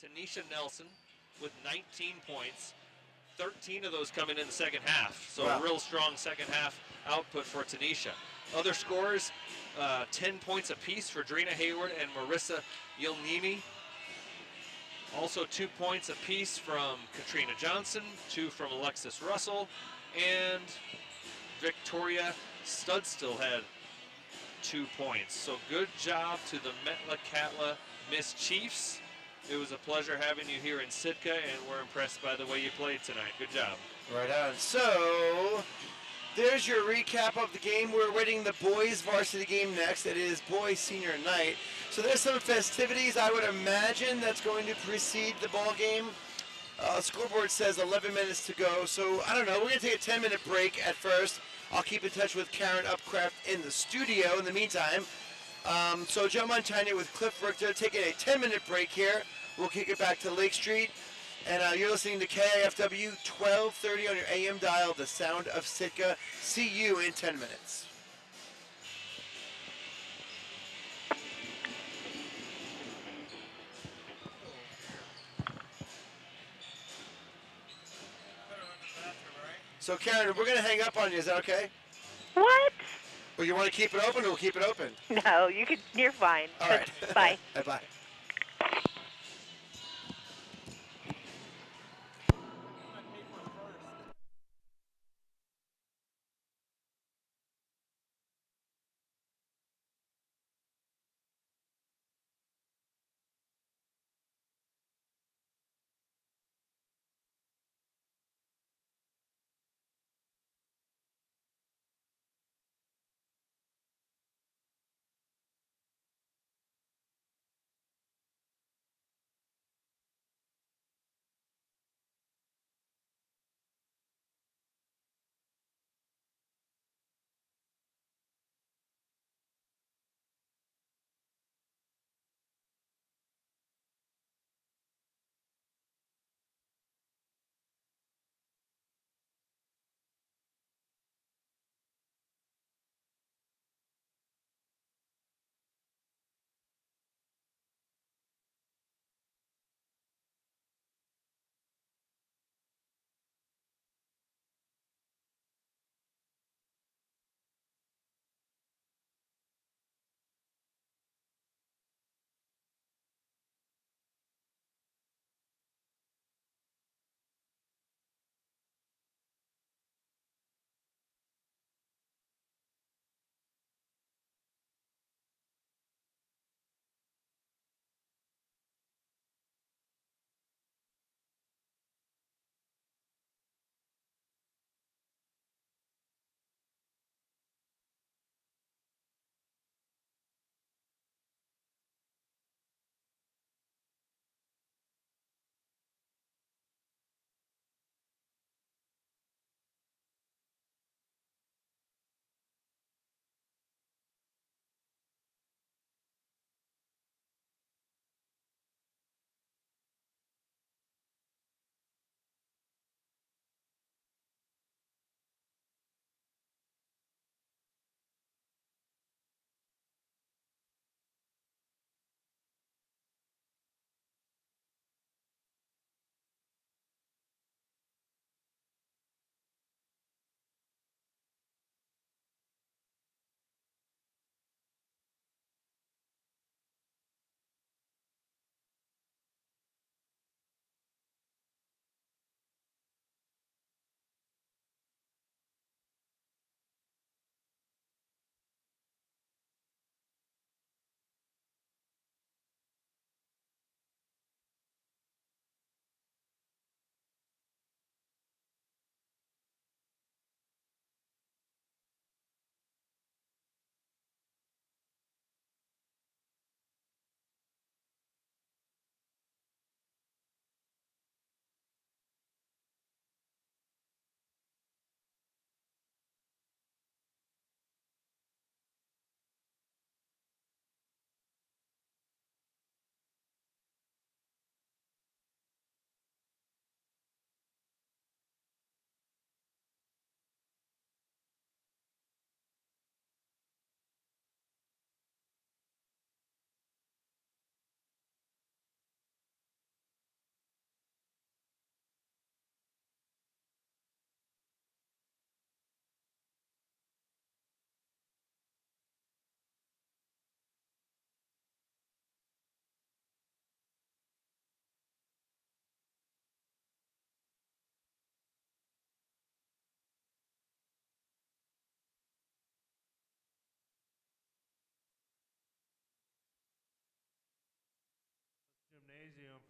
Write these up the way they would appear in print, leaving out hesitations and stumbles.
Tanisha Nelson with 19 points. 13 of those coming in the second half. So wow. A real strong second half output for Tanisha. Other scores, 10 points apiece for Drina Hayward and Marissa Yilnimi. Also 2 points apiece from Katrina Johnson, 2 from Alexis Russell, and Victoria Studstill had 2 points. So good job to the Metlakatla Miss Chiefs. It was a pleasure having you here in Sitka, and we're impressed by the way you played tonight. Good job. Right on. So, there's your recap of the game. We're waiting the boys' varsity game next. It is boys' senior night. So there's some festivities, I would imagine, that's going to precede the ball game. Scoreboard says 11 minutes to go. So, I don't know. We're going to take a 10-minute break at first. I'll keep in touch with Karen Upcraft in the studio in the meantime. So Joe Montagna with Cliff Richter taking a 10-minute break here. We'll kick it back to Lake Street. And you're listening to KIFW 1230 on your AM dial, the sound of Sitka. See you in 10 minutes. So Karen, we're going to hang up on you. Is that okay? What? Well, you want to keep it open, or we'll keep it open? No, you're fine. All right. Bye. Bye.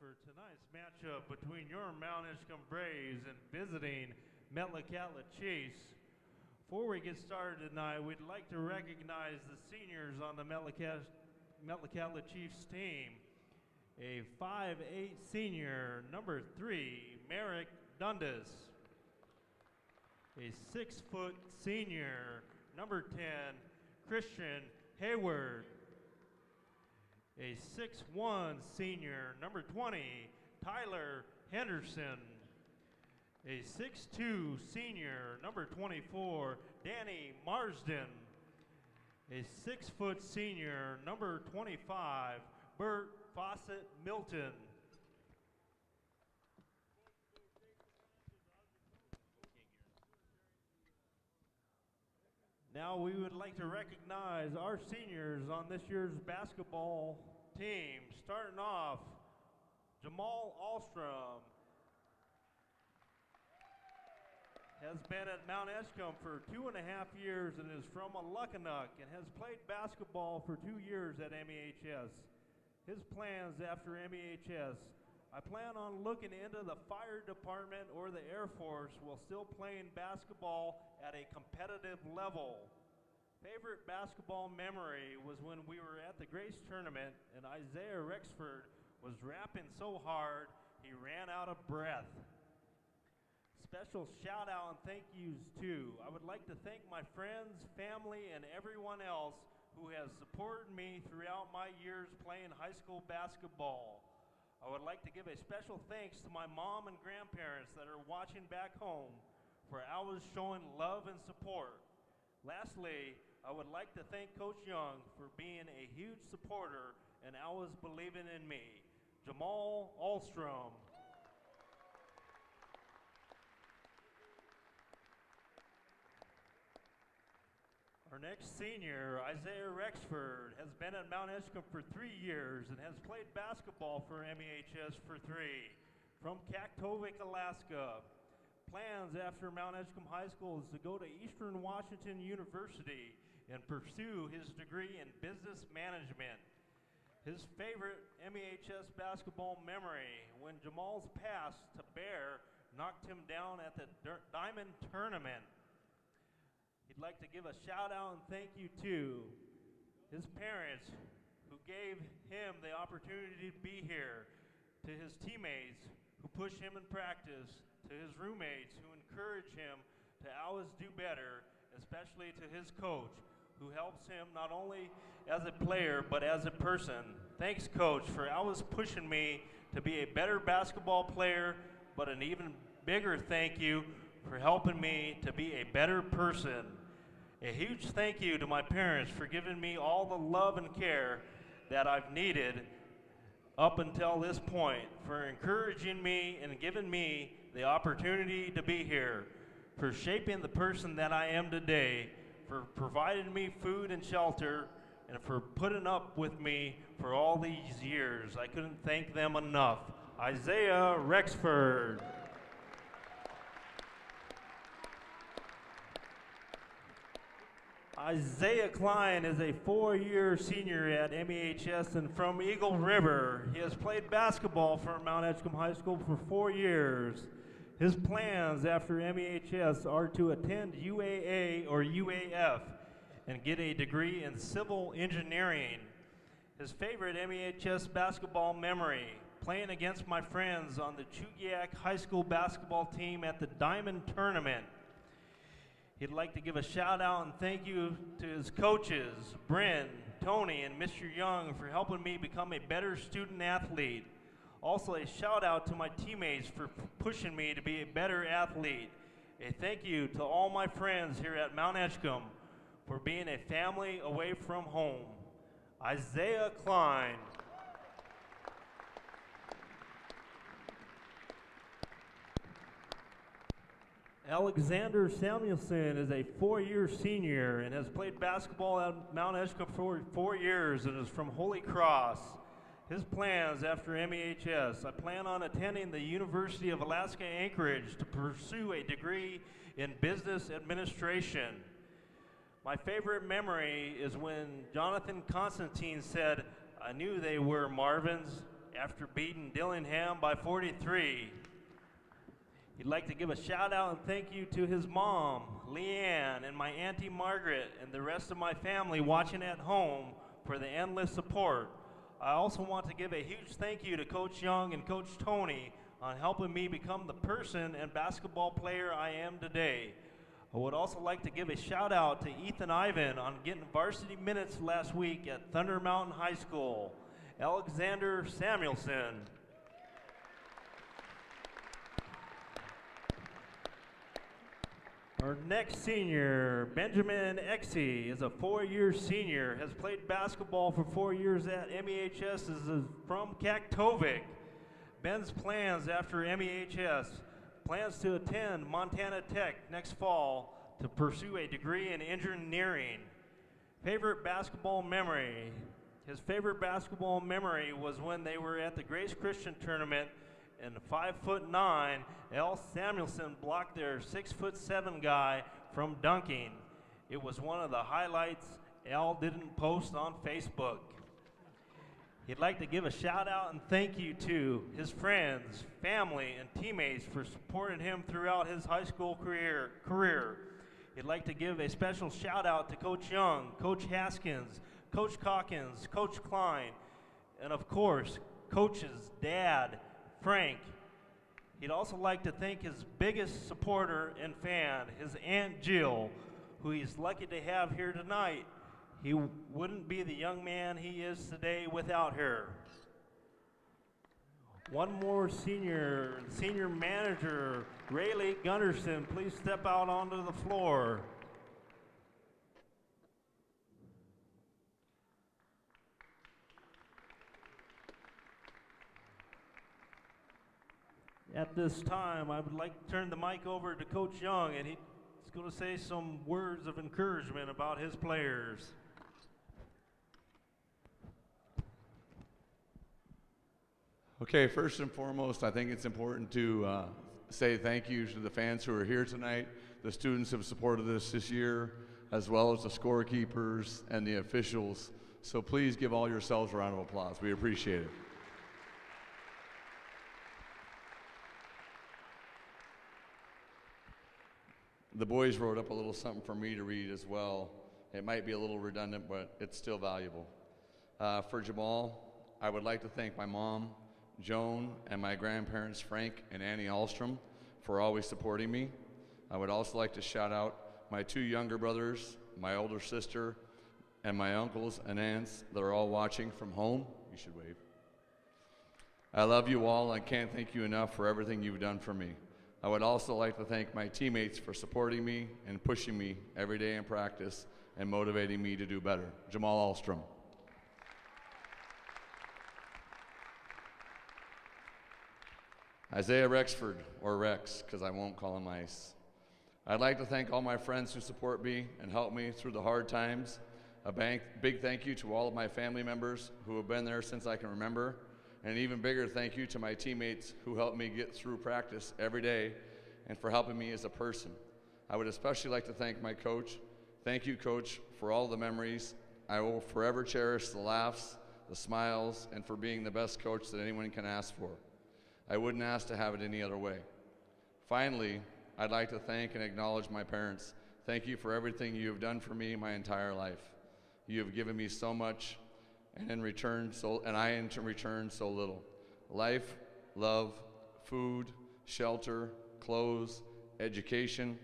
for tonight's matchup between your Mt.Edgecumbe Braves and visiting Metlakatla Chiefs. Before we get started tonight, we'd like to recognize the seniors on the Metlakatla Chiefs team. A 5'8" senior, number 3, Merrick Dundas. A 6-foot senior, number 10, Christian Hayward. A 6'1" senior, number 20, Tyler Henderson. A 6'2" senior, number 24, Danny Marsden. A 6-foot senior, number 25, Bert Fawcett Milton. Now we would like to recognize our seniors on this year's basketball team. Starting off, Jamal Alstrom has been at Mt.Edgecumbe for 2.5 years and is from Aluckinock and has played basketball for 2 years at MEHS. His plans after MEHS: I plan on looking into the fire department or the Air Force while still playing basketball at a competitive level. Favorite basketball memory was when we were at the Grace tournament and Isaiah Rexford was rapping so hard he ran out of breath. Special shout out and thank yous too. I would like to thank my friends, family, and everyone else who has supported me throughout my years playing high school basketball. I would like to give a special thanks to my mom and grandparents that are watching back home for always showing love and support. Lastly, I would like to thank Coach Young for being a huge supporter and always believing in me. Jamal Alstrom. Our next senior, Isaiah Rexford, has been at Mt.Edgecumbe for 3 years and has played basketball for MEHS for 3. From Kaktovik, Alaska. Plans after Mt.Edgecumbe High School is to go to Eastern Washington University and pursue his degree in business management. His favorite MEHS basketball memory: when Jamal's pass to Bear knocked him down at the Diamond Tournament. He'd like to give a shout out and thank you to his parents who gave him the opportunity to be here, to his teammates who push him in practice, to his roommates who encourage him to always do better, especially to his coach who helps him not only as a player but as a person. Thanks, Coach, for always pushing me to be a better basketball player, but an even bigger thank you for helping me to be a better person. A huge thank you to my parents for giving me all the love and care that I've needed up until this point, for encouraging me and giving me the opportunity to be here, for shaping the person that I am today, for providing me food and shelter, and for putting up with me for all these years. I couldn't thank them enough. Isaiah Rexford. Isaiah Klein is a 4-year senior at MEHS and from Eagle River. He has played basketball for Mt.Edgecumbe High School for 4 years. His plans after MEHS are to attend UAA or UAF and get a degree in civil engineering. His favorite MEHS basketball memory: playing against my friends on the Chugiak High School basketball team at the Diamond Tournament. He'd like to give a shout out and thank you to his coaches, Bryn, Tony, and Mr. Young, for helping me become a better student athlete. Also a shout out to my teammates for pushing me to be a better athlete. A thank you to all my friends here at Mt.Edgecumbe for being a family away from home. Isaiah Klein. Alexander Samuelson is a 4-year senior and has played basketball at Mt.Edgecumbe for 4 years and is from Holy Cross. His plans after MEHS: I plan on attending the University of Alaska Anchorage to pursue a degree in business administration. My favorite memory is when Jonathan Constantine said, "I knew they were Marvins after beating Dillingham by 43. He'd like to give a shout out and thank you to his mom, Leanne, and my Auntie Margaret, and the rest of my family watching at home for the endless support. I also want to give a huge thank you to Coach Young and Coach Tony on helping me become the person and basketball player I am today. I would also like to give a shout out to Ethan Ivan on getting varsity minutes last week at Thunder Mountain High School. Alexander Samuelson. Our next senior, Benjamin Exey, is a 4-year senior, has played basketball for 4 years at MEHS, is from Kaktovik. Ben's plans after MEHS, plans to attend Montana Tech next fall to pursue a degree in engineering. Favorite basketball memory. His favorite basketball memory was when they were at the Grace Christian tournament and 5'9", Al Samuelson blocked their 6'7" guy from dunking. It was one of the highlights Al didn't post on Facebook. He'd like to give a shout out and thank you to his friends, family, and teammates for supporting him throughout his high school career. He'd like to give a special shout out to Coach Young, Coach Haskins, Coach Calkins, Coach Klein, and of course, Coach's dad, Frank. He'd also like to thank his biggest supporter and fan, his Aunt Jill, who he's lucky to have here tonight. He wouldn't be the young man he is today without her. One more senior manager, Rayleigh Gunderson, please step out onto the floor. At this time, I would like to turn the mic over to Coach Young, and he's going to say some words of encouragement about his players. Okay, first and foremost, I think it's important to say thank you to the fans who are here tonight, the students who have supported us this year, as well as the scorekeepers and the officials. So please give all yourselves a round of applause. We appreciate it. The boys wrote up a little something for me to read as well. It might be a little redundant, but it's still valuable. For Jamal, I would like to thank my mom, Joan, and my grandparents, Frank and Annie Alstrom, for always supporting me. I would also like to shout out my 2 younger brothers, my older sister, and my uncles and aunts that are all watching from home. You should wave. I love you all and can't thank you enough for everything you've done for me. I would also like to thank my teammates for supporting me and pushing me every day in practice and motivating me to do better. Jamal Alstrom. Isaiah Rexford, or Rex, because I won't call him Ice. I'd like to thank all my friends who support me and help me through the hard times. A big thank you to all of my family members who have been there since I can remember. And an even bigger thank you to my teammates who helped me get through practice every day and for helping me as a person. I would especially like to thank my coach. Thank you, Coach, for all the memories. I will forever cherish the laughs, the smiles, and for being the best coach that anyone can ask for. I wouldn't ask to have it any other way. Finally, I'd like to thank and acknowledge my parents. Thank you for everything you have done for me my entire life. You have given me so much, and I in return so little. Life, love, food, shelter, clothes, education.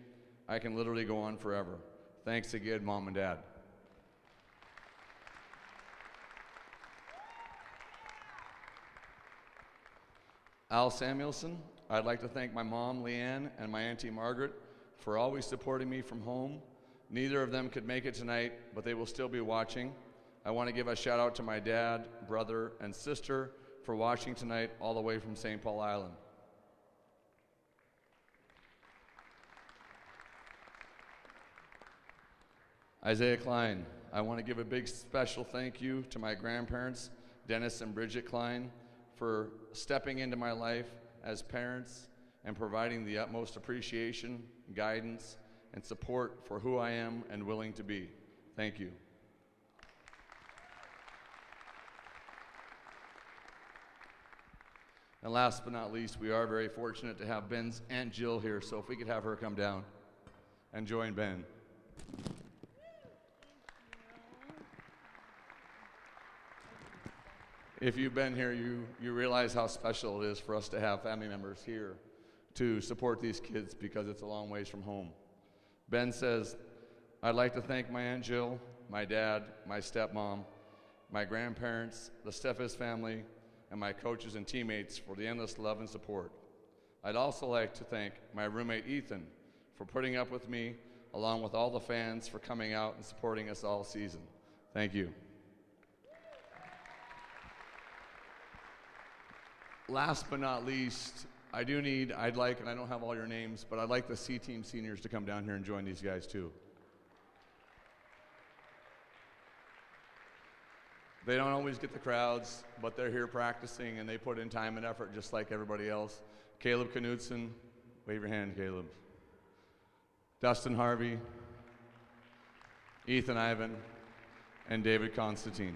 I can literally go on forever. Thanks again, Mom and Dad. Al Samuelson, I'd like to thank my mom, Leanne, and my Auntie Margaret for always supporting me from home. Neither of them could make it tonight, but they will still be watching. I want to give a shout out to my dad, brother, and sister for watching tonight all the way from St. Paul Island. Isaiah Klein, I want to give a big special thank you to my grandparents, Dennis and Bridget Klein, for stepping into my life as parents and providing the utmost appreciation, guidance, and support for who I am and willing to be. Thank you. And last but not least, we are very fortunate to have Ben's Aunt Jill here, so if we could have her come down and join Ben. If you've been here, you realize how special it is for us to have family members here to support these kids because it's a long ways from home. Ben says, I'd like to thank my Aunt Jill, my dad, my stepmom, my grandparents, the Steffes family, and my coaches and teammates for the endless love and support. I'd also like to thank my roommate Ethan for putting up with me, along with all the fans for coming out and supporting us all season. Thank you. Last but not least, I'd like, and I don't have all your names, but I'd like the C-Team seniors to come down here and join these guys too. They don't always get the crowds, but they're here practicing and they put in time and effort just like everybody else. Caleb Knudsen, wave your hand, Caleb. Dustin Harvey, Ethan Ivan, and David Constantine.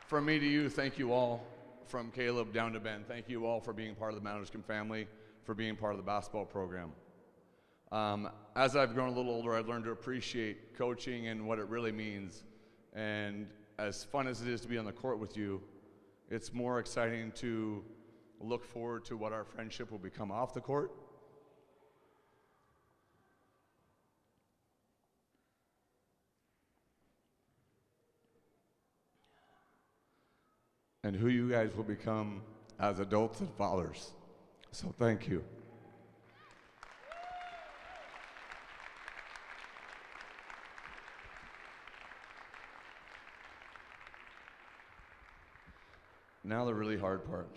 From me to you, thank you all, from Caleb down to Ben. Thank you all for being part of the Mt.Edgecumbe family, for being part of the basketball program. As I've grown a little older, I've learned to appreciate coaching and what it really means. And as fun as it is to be on the court with you, it's more exciting to look forward to what our friendship will become off the court. And who you guys will become as adults and fathers. So thank you. Now the really hard part.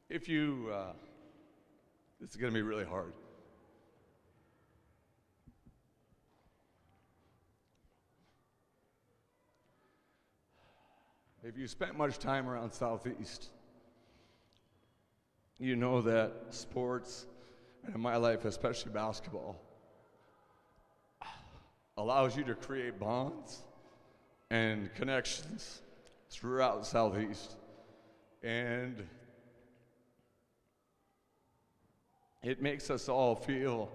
This is going to be really hard. If you spent much time around Southeast, you know that sports, and in my life, especially basketball, allows you to create bonds and connections throughout Southeast. And it makes us all feel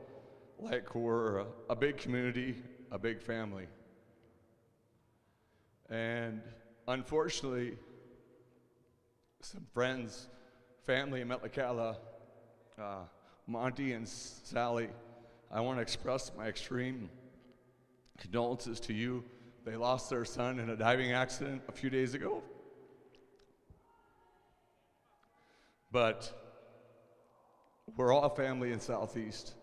like we're a big community, a big family. And unfortunately, some friends, family in Metlakatla, Monty and Sally, I want to express my extreme condolences to you. They lost their son in a diving accident a few days ago. But we're all a family in Southeast.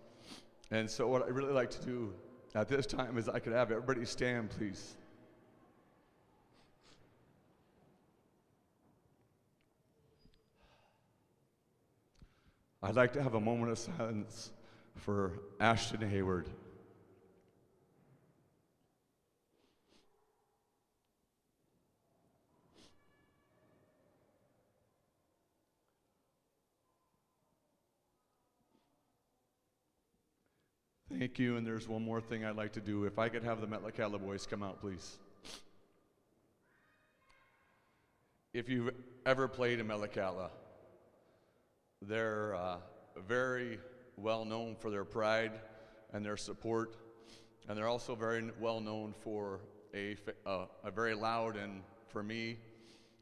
And so what I'd really like to do at this time is I could have everybody stand, please. I'd like to have a moment of silence for Ashton Hayward. Thank you, and there's one more thing I'd like to do. If I could have the Metlakatla boys come out, please. If you've ever played in Metlakatla, they're very well known for their pride and their support, and they're also very well known for a very loud, and for me,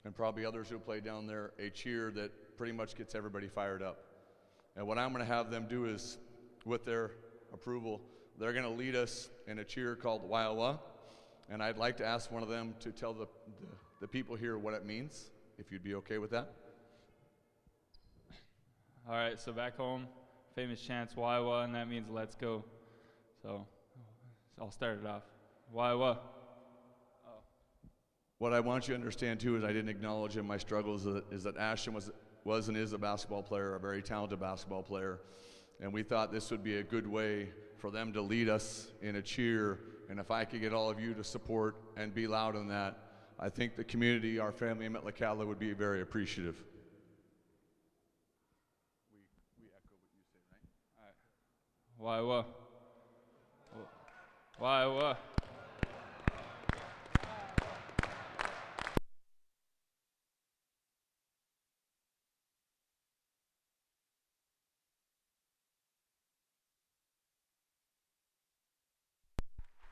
and probably others who play down there, a cheer that pretty much gets everybody fired up. And what I'm going to have them do is, with their approval, they're going to lead us in a cheer called Waiawa, and I'd like to ask one of them to tell the people here what it means, if you'd be okay with that. All right, so back home, famous chant's Waiawa, and that means let's go. So I'll start it off. Waiawa. Oh. What I want you to understand too is I didn't acknowledge in my struggles is that Ashton was and is a basketball player, a very talented basketball player. And we thought this would be a good way for them to lead us in a cheer. And if I could get all of you to support and be loud on that, I think the community, our family in Metlakatla, would be very appreciative. We echo what you say, right? All right. Waiwa. Waiwa.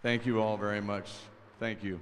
Thank you all very much. Thank you.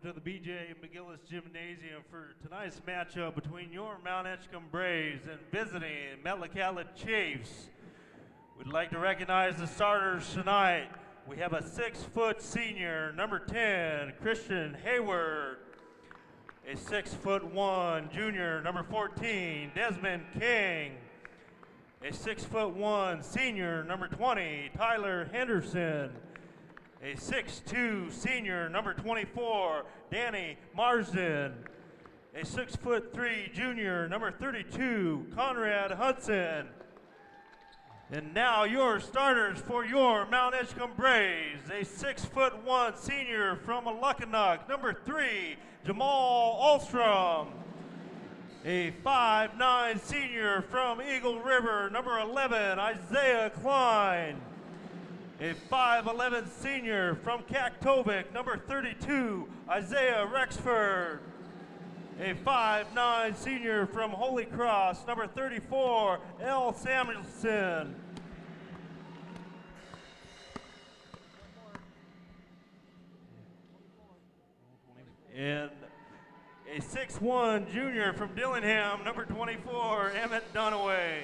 to the BJ McGillis Gymnasium for tonight's matchup between your Mt.Edgecumbe Braves and visiting Metlakatla Chiefs. We'd like to recognize the starters tonight. We have a 6-foot senior, number 10, Christian Hayward. A 6'1" junior, number 14, Desmond King. A 6'1" senior, number 20, Tyler Henderson. A 6'2" senior, number 24, Danny Marsden. A 6'3" junior, number 32, Conrad Hudson. And now your starters for your Mt.Edgecumbe Braves. A 6'1" senior from Aluckinock, number 3, Jamal Alstrom. A 5'9" senior from Eagle River, number 11, Isaiah Klein. A 5'11" senior from Kaktovik, number 32, Isaiah Rexford. A 5'9" senior from Holy Cross, number 34, L. Samuelson. And a 6'1" junior from Dillingham, number 24, Emmett Dunaway.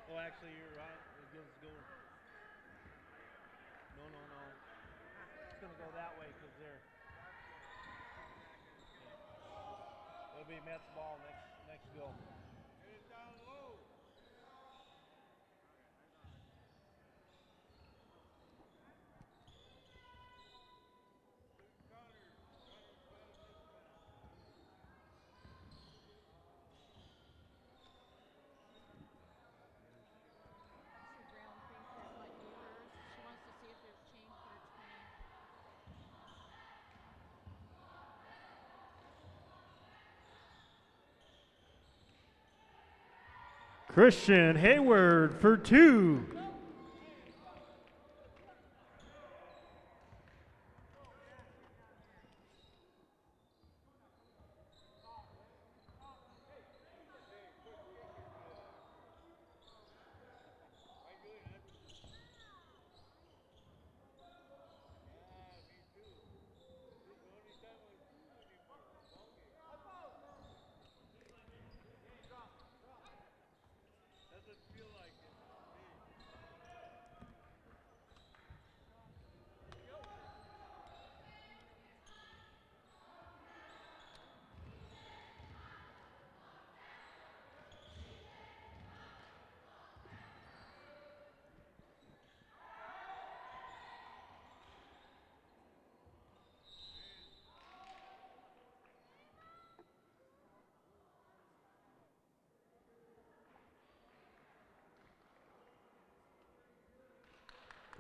Oh, actually, you're right. It goes go. No. It's gonna go that way because they're. Yeah. It'll be Mets ball next go. Get it down low. Christian Hayward for 2.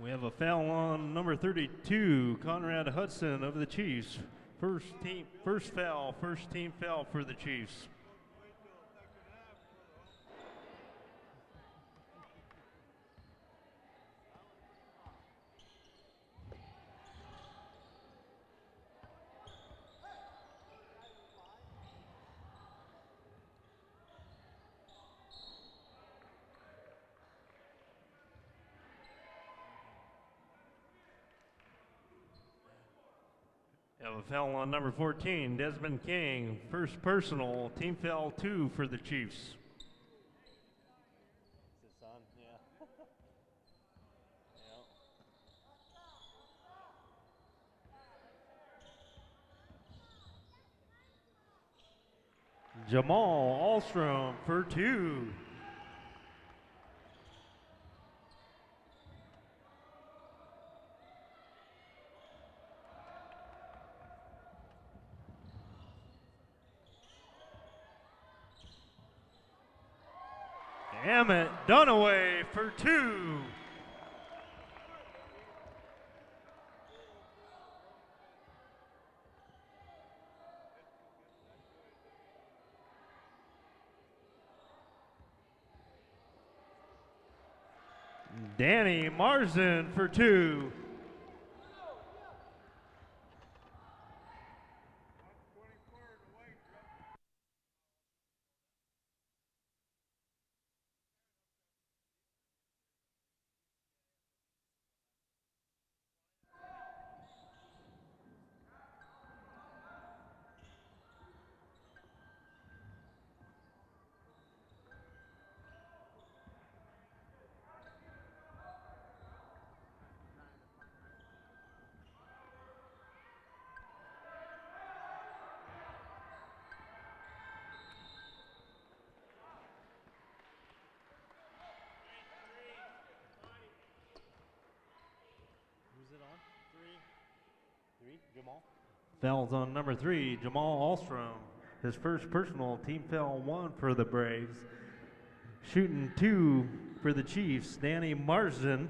We have a foul on number 32, Conrad Hudson of the Chiefs. First team foul for the Chiefs. We have a foul on number 14, Desmond King. First personal, team foul 2 for the Chiefs. Jamal Alstrom for 2. Emmett Dunaway for 2. Danny Marsden for 2. Fouls on number 3, Jamal Alstrom. His first personal, team foul 1 for the Braves. Shooting 2 for the Chiefs, Danny Marsden.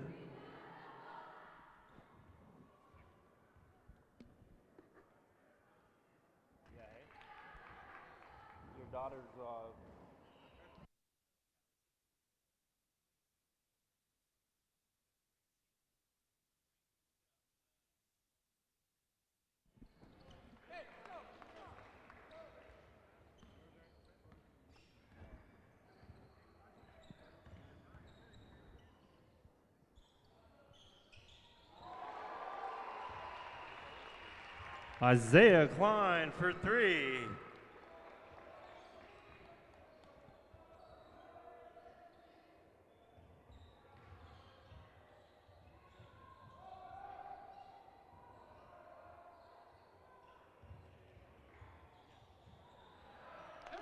Your daughter's Isaiah Klein for 3.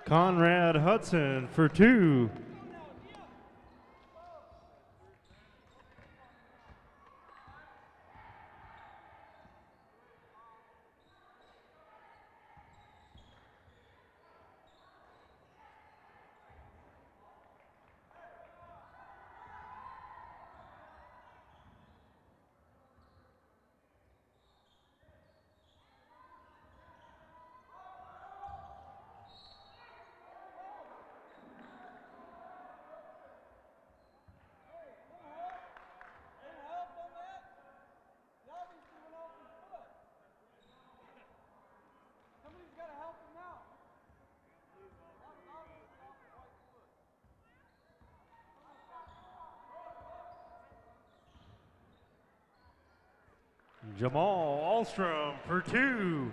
Conrad Hudson for 2. Jamal Alstrom for 2.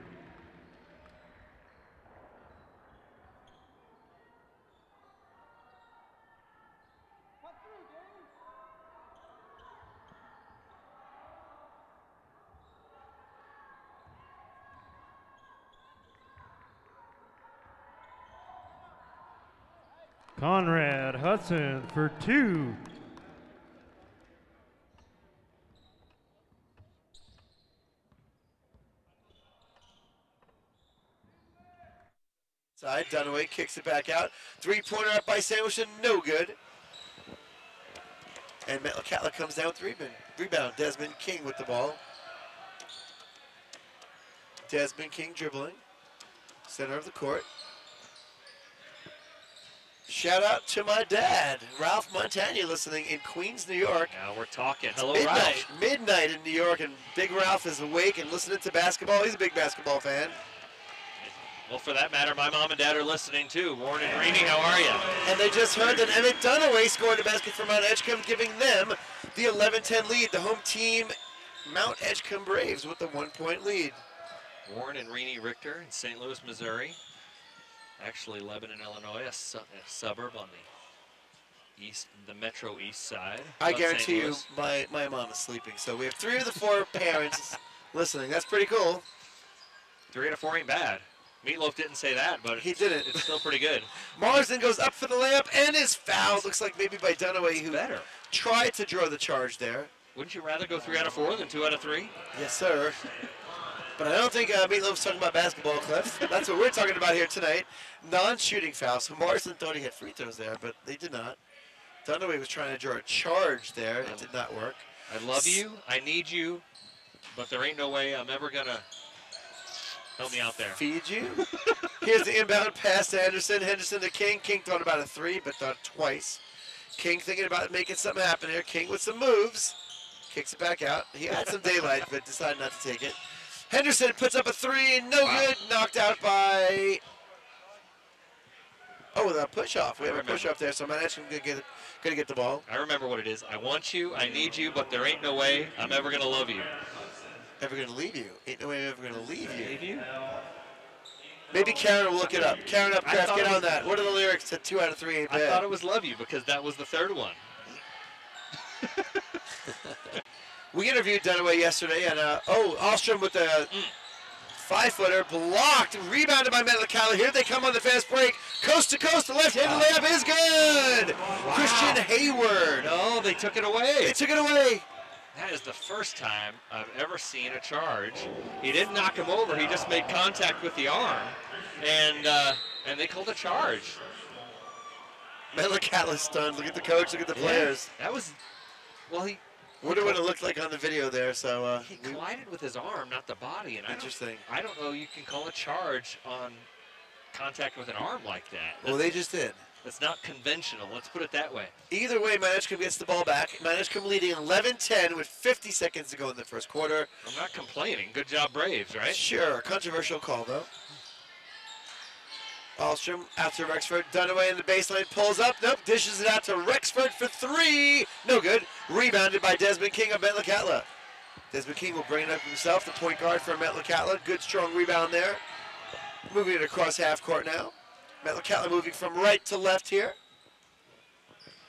Conrad Hudson for 2. Side, Dunaway kicks it back out. 3-pointer up by Sandwich, no good. And Metlakatla comes down with the rebound. Desmond King with the ball. Desmond King dribbling. Center of the court. Shout out to my dad, Ralph Montagna, listening in Queens, New York. Now we're talking. It's Hello, midnight, Ralph. midnight in New York, and Big Ralph is awake and listening to basketball. He's a big basketball fan. Well, for that matter, my mom and dad are listening too. Warren and Reedy, how are you? And they just heard that Emmett Dunaway scored a basket for Mt.Edgecumbe, giving them the 11-10 lead. The home team, Mt.Edgecumbe Braves, with the 1-point lead. Warren and Reedy Richter in St. Louis, Missouri. Actually, Lebanon, Illinois, a suburb on the metro east side. I of guarantee St. you, Louis. my mom is sleeping. So we have 3 of the 4 parents listening. That's pretty cool. 3 out of 4 ain't bad. Meatloaf didn't say that, but He didn't. It's still pretty good. Marsden goes up for the layup and is fouled. Looks like maybe by Dunaway, who Better. tried to draw the charge there. Wouldn't you rather go 3 out of 4 than 2 out of 3? Yes, sir. But I don't think Meatloaf's talking about basketball, Cliff. That's what we're talking about here tonight. Non-shooting foul. So Marsden thought he had free throws there, but they did not. Dunaway was trying to draw a charge there. It did not work. I love you. I need you. But there ain't no way I'm ever going to help me out there. Feed you. Here's the inbound pass to Henderson. Henderson to King. King thought about a 3, but thought twice. King thinking about making something happen here. King with some moves. Kicks it back out. He had some daylight, but decided not to take it. Henderson puts up a 3, no good. Knocked out by... Oh, with a push-off. We have a push-off there, so Mt.Edgecumbe gonna get the ball. I remember what it is. I want you, I need you, but there ain't no way I'm ever going to love you. Ever gonna leave you? Ain't no way I'm ever gonna leave you. Leave you? Maybe Karen will look it up. Karen Upcraft, get on that. What are the lyrics to 2 out of 3 ain't bad? I thought it was love you because that was the third one. We interviewed Dunaway yesterday, and Alstrom with the 5-footer, blocked, rebounded by Mt.Edgecumbe. Here they come on the fast break. Coast to coast, the left-handed layup is good! Wow. Christian Hayward. No, they took it away. They took it away. That is the first time I've ever seen a charge. He didn't knock him over. He just made contact with the arm, and they called a charge. Mt.Edgecumbe is stunned. Look at the coach. Look at the players. That was, well, he Wonder what it looked like on the video there. So he collided with his arm, not the body. And interesting. I don't know you can call a charge on contact with an arm like that. Well, they just did. It's not conventional. Let's put it that way. Either way, Mt.Edgecumbe gets the ball back. Mt.Edgecumbe leading 11-10 with 50 seconds to go in the first quarter. I'm not complaining. Good job, Braves, right? Sure, controversial call though. Alstrom out to Rexford. Dunaway in the baseline, pulls up. Nope, dishes it out to Rexford for 3. No good. Rebounded by Desmond King of Mt.Edgecumbe. Desmond King will bring it up himself, the point guard for Mt.Edgecumbe. Good, strong rebound there. Moving it across half court now. Mt.Edgecumbe moving from right to left here.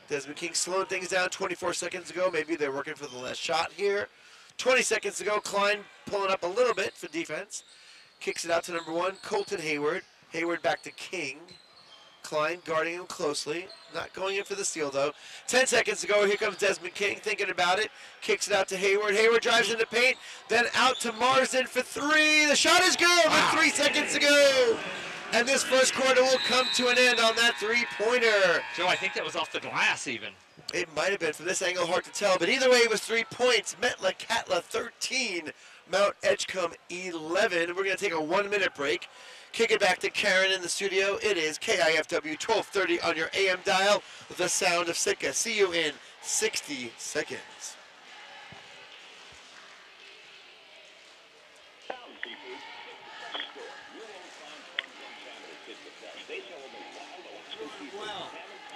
Desmond King slowing things down 24 seconds ago. Maybe they're working for the last shot here. 20 seconds ago, Klein pulling up a little bit for defense. Kicks it out to number 1, Colton Hayward. Hayward back to King. Klein guarding him closely. Not going in for the steal, though. 10 seconds ago, here comes Desmond King thinking about it. Kicks it out to Hayward. Hayward drives into paint. Then out to Marsden for 3. The shot is good with 3 seconds to go. And this first quarter will come to an end on that 3-pointer. Joe, I think that was off the glass even. It might have been. From this angle, hard to tell. But either way, it was 3 points. Mt.Edgecumbe 13. Mt.Edgecumbe 11. We're going to take a 1-minute break. Kick it back to Karen in the studio. It is KIFW 1230 on your AM dial. The sound of Sitka. See you in 60 seconds.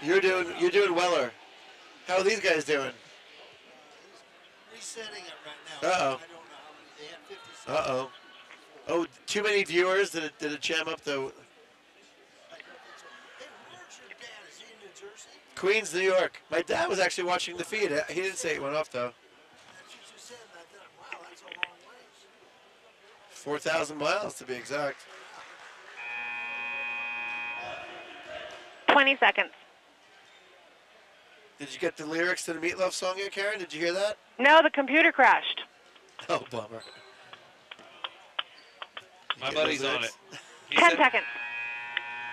You're doing weller. How are these guys doing? Resetting it right now. Uh-oh. I don't know how many. They had 50 seconds. Uh-oh. Oh, too many viewers? Did it jam up the... Hey, where's your dad? Is he in New Jersey? Queens, New York. My dad was actually watching the feed. He didn't say it went off, though. That's what you said. And I thought, wow, that's a long ways. 4,000 miles, to be exact. 20 seconds. Did you get the lyrics to the Meatloaf song yet, Karen? Did you hear that? No, the computer crashed. Oh, bummer. My buddy's on it. He 10 said- seconds.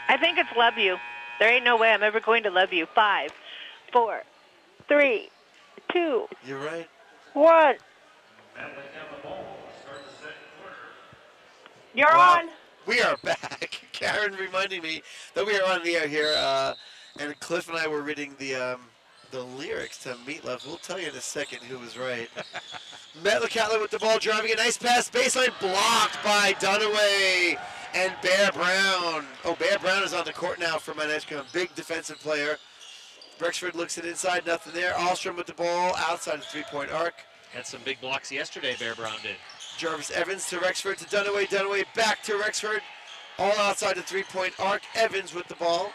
I think it's love you. There ain't no way I'm ever going to love you. 5, 4, 3, 2, You're right. 1. You're Wow. on. We are back. Karen reminding me that we are on the air here, and Cliff and I were reading the lyrics to Meatloaf. We'll tell you in a second who was right. Mt.Edgecumbe with the ball, driving a nice pass. Baseline blocked by Dunaway and Bear Brown. Oh, Bear Brown is on the court now for Mt.Edgecumbe. Big defensive player. Rexford looks it inside, nothing there. Alstrom with the ball outside the 3-point arc. Had some big blocks yesterday, Bear Brown did. Jarvis Evans to Rexford to Dunaway. Dunaway back to Rexford. All outside the 3-point arc. Evans with the ball.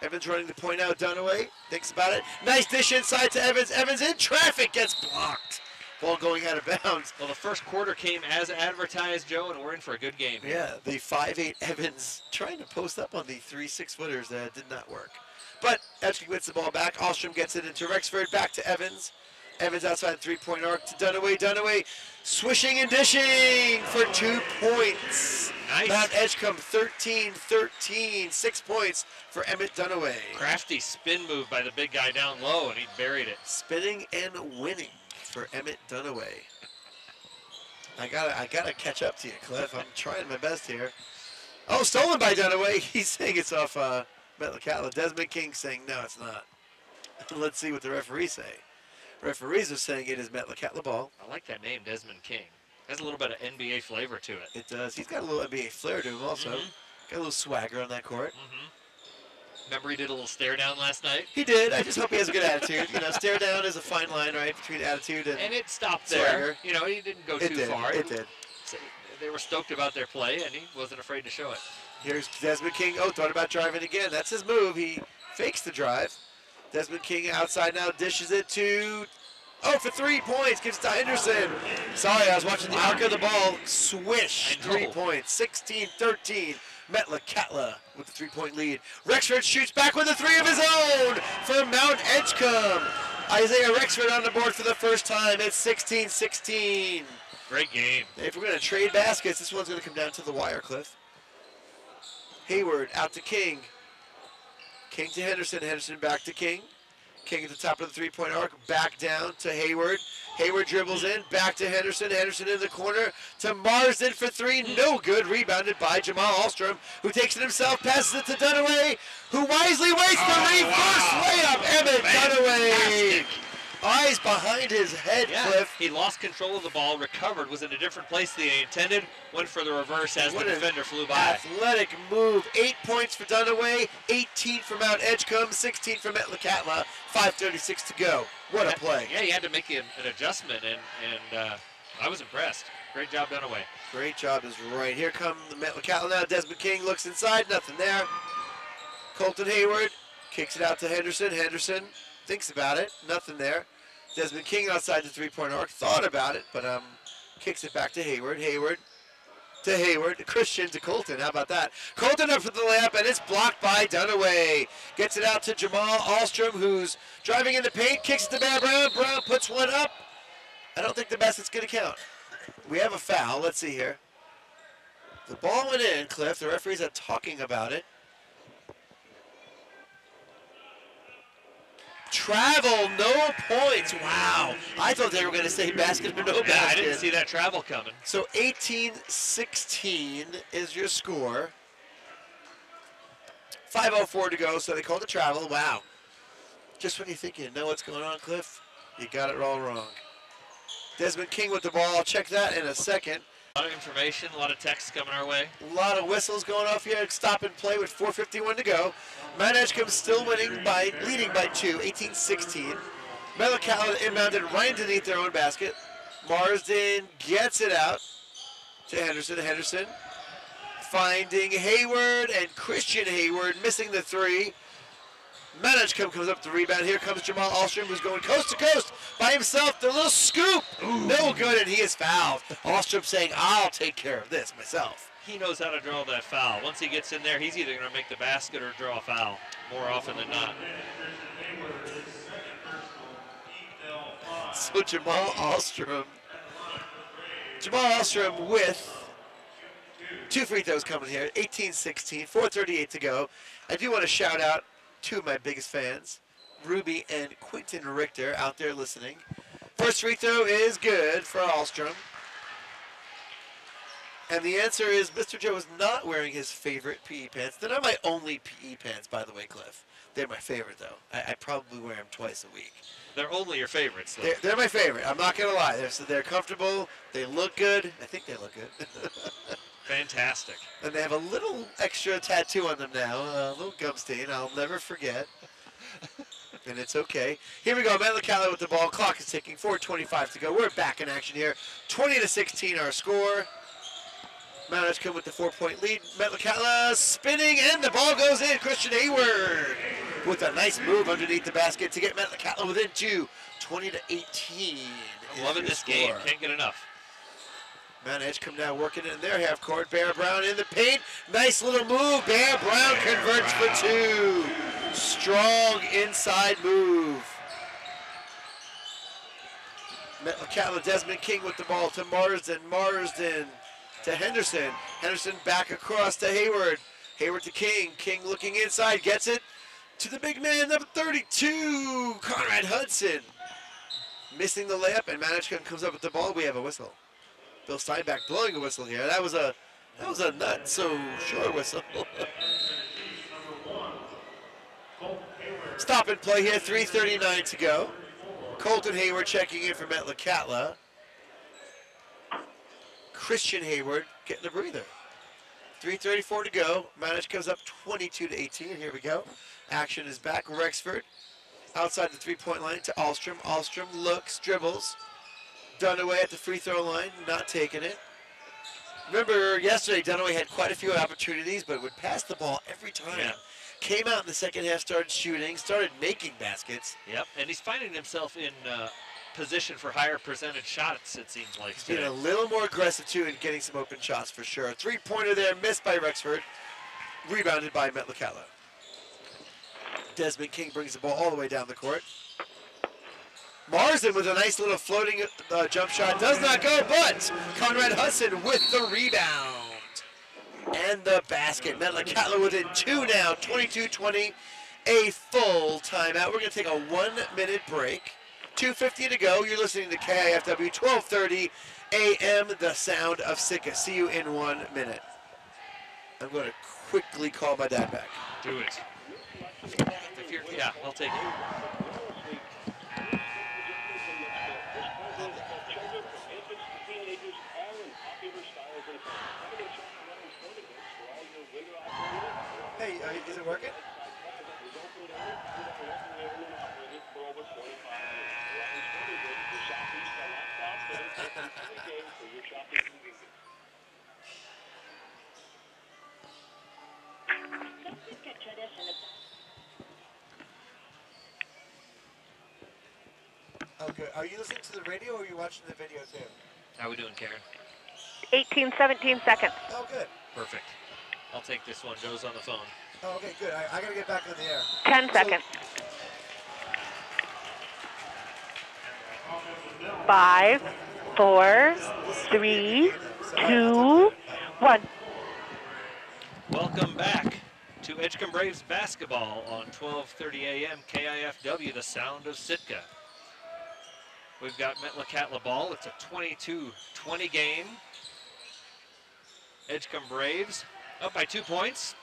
Evans running the point out. Dunaway thinks about it. Nice dish inside to Evans. Evans in traffic, gets blocked Ball going out of bounds. Well, the first quarter came as advertised, Joe, and we're in for a good game. Yeah, the 5'8" Evans trying to post up on the 3 6-footers. That did not work. But Edgecumbe gets the ball back. Alstrom gets it into Rexford. Back to Evans. Evans outside the three-point arc to Dunaway. Dunaway swishing and dishing for 2 points. Nice. Mt.Edgecumbe 13-13. 6 points for Emmett Dunaway. Crafty spin move by the big guy down low, and he buried it. Spinning and winning for Emmett Dunaway. I gotta catch up to you, Cliff. I'm trying my best here. Oh, stolen by Dunaway. He's saying it's off Metlakatla. Desmond King saying no, it's not. Let's see what the referees say. Referees are saying it is Metlakatla ball. I like that name, Desmond King. Has a little bit of NBA flavor to it. It does. He's got a little NBA flair to him also. Got a little swagger on that court. Remember he did a little stare down last night? He did. I just hope he has a good attitude. You know, stare down is a fine line, right, between attitude and it stopped swagger. there. You know, he didn't go too far. It did. They were stoked about their play, and he wasn't afraid to show it. Here's Desmond King. Oh, thought about driving again. That's his move. He fakes the drive. Desmond King outside now, dishes it to... Oh, for 3 points. Gives it to Henderson. Sorry, I was watching the arc of the ball. Swish. 3 points. 16-13. Metlakatla with the 3-point lead. Rexford shoots back with a 3 of his own for Mt.Edgecumbe. Isaiah Rexford on the board for the first time. It's 16-16. Great game. If we're going to trade baskets, this one's going to come down to the wire, Cliff. Hayward out to King. King to Henderson. Henderson back to King. King at the top of the 3-point arc. Back down to Hayward. Hayward dribbles in. Back to Henderson. Henderson in the corner to Marsden for 3. No good. Rebounded by Jamal Alstrom, who takes it himself. Passes it to Dunaway, who wisely waits the reverse layup. Emmett Dunaway. Eyes behind his head, Cliff. He lost control of the ball, recovered, was in a different place than he intended, went for the reverse as the defender flew by. Athletic move. 8 points for Dunaway, 18 for Mt.Edgecumbe, 16 for Metlakatla, 5:36 to go. What a play. Yeah, he had to make an adjustment, and I was impressed. Great job, Dunaway. Great job is right. Here come the Metlakatla now. Desmond King looks inside, nothing there. Colton Hayward kicks it out to Henderson. Henderson thinks about it, nothing there. Desmond King outside the 3-point arc, thought about it, but kicks it back to Hayward. Hayward to Hayward. Christian to Colton. How about that? Colton up for the layup, and it's blocked by Dunaway. Gets it out to Jamal Alstrom, who's driving in the paint, kicks it to Brown. Brown puts one up. I don't think the basket's going to count. We have a foul. Let's see here. The ball went in, Cliff. The referees are talking about it. Travel, no points. Wow. I thought they were going to say basket or no basket. I didn't see that travel coming. So 18-16 is your score. 5:04 to go, so they called the travel. Wow. Just when you think you know what's going on, Cliff, you got it all wrong. Desmond King with the ball. I'll check that in a second. A lot of information, a lot of texts coming our way. A lot of whistles going off here. Stop and play with 4:51 to go. Mt.Edgecumbe still leading by 2, 18-16. Metlakatla inbounded right underneath their own basket. Marsden gets it out to Henderson. Henderson finding Hayward, and Christian Hayward missing the 3. Mt.Edgecumbe comes up the rebound. Here comes Jamal Alstrom, who's going coast to coast by himself. The little scoop. Ooh. No good, and he is fouled. Alstrom saying, I'll take care of this myself. He knows how to draw that foul. Once he gets in there, he's either going to make the basket or draw a foul, more often than not. So Jamal Alstrom with 2 free throws coming here. 18-16, 4:38 to go. I do want to shout out 2 of my biggest fans, Ruby and Quentin Richter, out there listening. First free throw is good for Alstrom. And the answer is Mr. Joe is not wearing his favorite PE pants. They're not my only PE pants, by the way, Cliff. They're my favorite, though. I probably wear them twice a week. They're only your favorites, though. They're my favorite. I'm not going to lie. They're comfortable. They look good. I think they look good. Fantastic. And they have a little extra tattoo on them now, a little gum stain I'll never forget. And it's okay. Here we go, Metlakatla with the ball. Clock is ticking, 4:25 to go. We're back in action here. 20-16 our score. Mt.Edgecumbe with the 4-point lead. Metlakatla spinning, and the ball goes in. Christian Hayward with a nice move underneath the basket to get Metlakatla within 2, 20-18. I'm loving this game. Can't get enough. Mt.Edgecumbe now working in their half court. Bear Brown in the paint. Nice little move. Bear Brown converts for 2. Strong inside move. Metlakatla, Desmond King with the ball to Marsden. Marsden to Henderson. Henderson back across to Hayward. Hayward to King. King looking inside. Gets it to the big man, number 32, Conrad Hudson. Missing the layup, and Mt.Edgecumbe comes up with the ball. We have a whistle. Bill Steinbach blowing a whistle here. That was a not so short whistle. Stop and play here, 3:39 to go. Colton Hayward checking in for Metlakatla. Christian Hayward getting a breather. 3:34 to go. Mt.Edgecumbe comes up 22-18. Here we go. Action is back. Rexford outside the three-point line to Ahlstrom. Ahlstrom looks, dribbles. Dunaway at the free throw line, not taking it. Remember yesterday, Dunaway had quite a few opportunities, but would pass the ball every time. Yeah. Came out in the second half, started shooting, started making baskets. Yep, and he's finding himself in position for higher percentage shots, it seems like. He's being a little more aggressive, too, and getting some open shots for sure. A three-pointer there, missed by Rexford. Rebounded by Metlakatla. Desmond King brings the ball all the way down the court. Marsden with a nice little floating jump shot. Does not go, but Conrad Hudson with the rebound. And the basket. Metlakatla within 2 now, 22-20. A full timeout. We're going to take a 1-minute break. 2:50 to go. You're listening to KIFW 1230 AM, the sound of Sitka. See you in 1 minute. I'm going to quickly call my dad back. Do it. Yeah, I'll take it. Hey, is it working? Okay, are you listening to the radio or are you watching the video too? How are we doing, Karen? 18, 17 seconds. Oh, good. Perfect. I'll take this one. Joe's on the phone. Oh, okay, good. I gotta get back on the air. 10 seconds. 5, 4, 3, 2, 1. Welcome back to Edgecumbe Braves basketball on 1230 AM KIFW, the sound of Sitka. We've got Metlakatla ball. It's a 22-20 game. Edgecumbe Braves up by 2 points.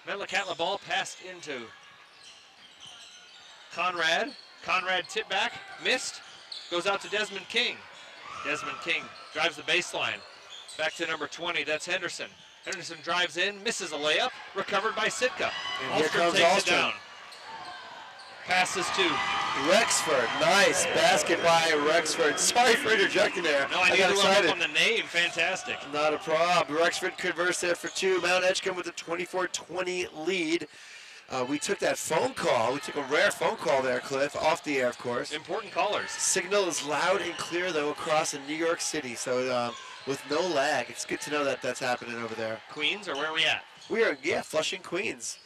Metlakatla ball passed into Conrad. Conrad tip back, missed. Goes out to Desmond King. Desmond King drives the baseline. Back to number 20, that's Henderson. Henderson drives in, misses a layup, recovered by Sitka. And here comes takes it Ahlstrom. down. Passes to Rexford, nice basket by Rexford. Sorry for interjecting there. No, I got need to look excited. up on the name. Fantastic. Not a problem. Rexford converts there for 2. Mt.Edgecumbe with a 24-20 lead. We took that phone call. We took a rare phone call there, Cliff, off the air, of course. Important callers. Signal is loud and clear, though, across in New York City. So with no lag, it's good to know that that's happening over there. Queens, or where are we at? We are, yeah, Flushing, Queens.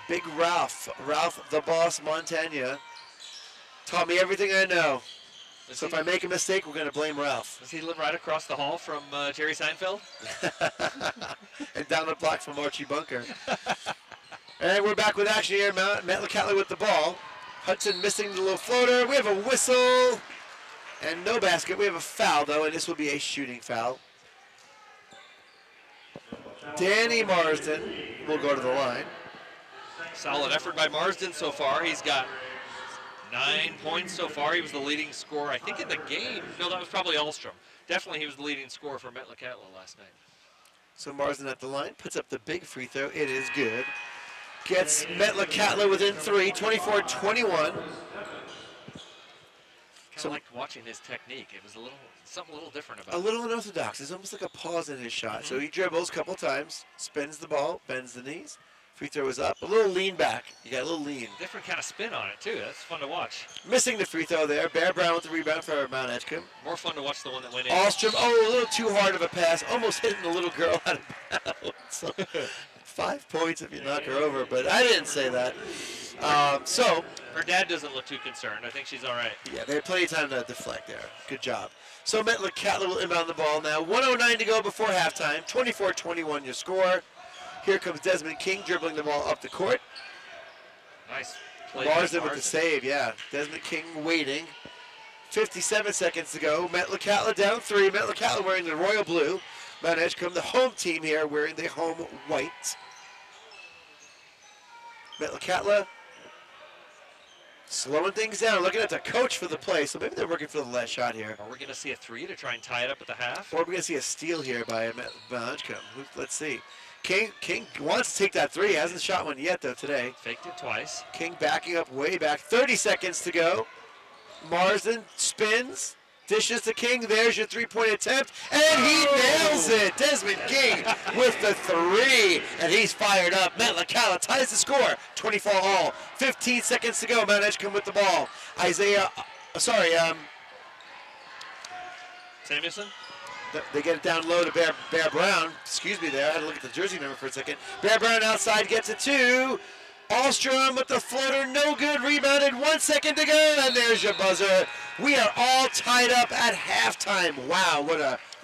Big Ralph the Boss Montagna, taught me everything I know. So if I make a mistake, we're going to blame Ralph. Does he live right across the hall from Jerry Seinfeld? And down the block from Archie Bunker. And we're back with action here. Metlakatla with the ball. Hudson missing the little floater. We have a whistle. And no basket. We have a foul, though, and this will be a shooting foul. Danny Marsden will go to the line. Solid effort by Marsden so far. He's got 9 points so far. He was the leading scorer, I think, in the game. No, that was probably Ahlstrom. Definitely he was the leading scorer for Metlakatla last night. So Marsden at the line, puts up the big free throw. It is good. Gets Metlakatla within 3, 24-21. So I liked watching his technique. It was something a little different about A it. little unorthodox. It's almost like a pause in his shot. So he dribbles a couple times, spins the ball, bends the knees, Free throw is up. A little lean back. You got a little lean. Different kind of spin on it, too. That's fun to watch. Missing the free throw there. Bear Brown with the rebound for Mt.Edgecumbe. More fun to watch the one that went in. Alstrom, a little too hard of a pass. Almost hitting the little girl out of bounds. 5 points if you knock her over, but I didn't say that. So her dad doesn't look too concerned. I think she's all right. Yeah, they had plenty of time to deflect there. Good job. So Metlakatla will inbound the ball now. 1:09 to go before halftime. 24-21 your score. Here comes Desmond King dribbling the ball up the court. Nice play. Marsden with the save, yeah. Desmond King waiting. 57 seconds to go. Metlakatla down 3. Metlakatla wearing the royal blue. Mt.Edgecumbe, the home team here, wearing the home white. Metlakatla slowing things down, looking at the coach for the play, so maybe they're working for the last shot here. Are we going to see a 3 to try and tie it up at the half? Or are we going to see a steal here by Mt.Edgecumbe? Let's see. King wants to take that 3. Hasn't shot one yet, though, today. Faked it twice. King backing up way back. 30 seconds to go. Marsden spins. Dishes to King. There's your three-point attempt. And he nails it. Desmond King with the 3. And he's fired up. Metlakatla ties the score. 24 all. 15 seconds to go. Mt.Edgecumbe with the ball. Samuelson? They get it down low to Bear Brown. Excuse me there. I had to look at the jersey number for a second. Bear Brown outside gets it 2. Alstrom with the floater, no good, rebounded, 1 second to go, and there's your buzzer. We are all tied up at halftime. Wow, what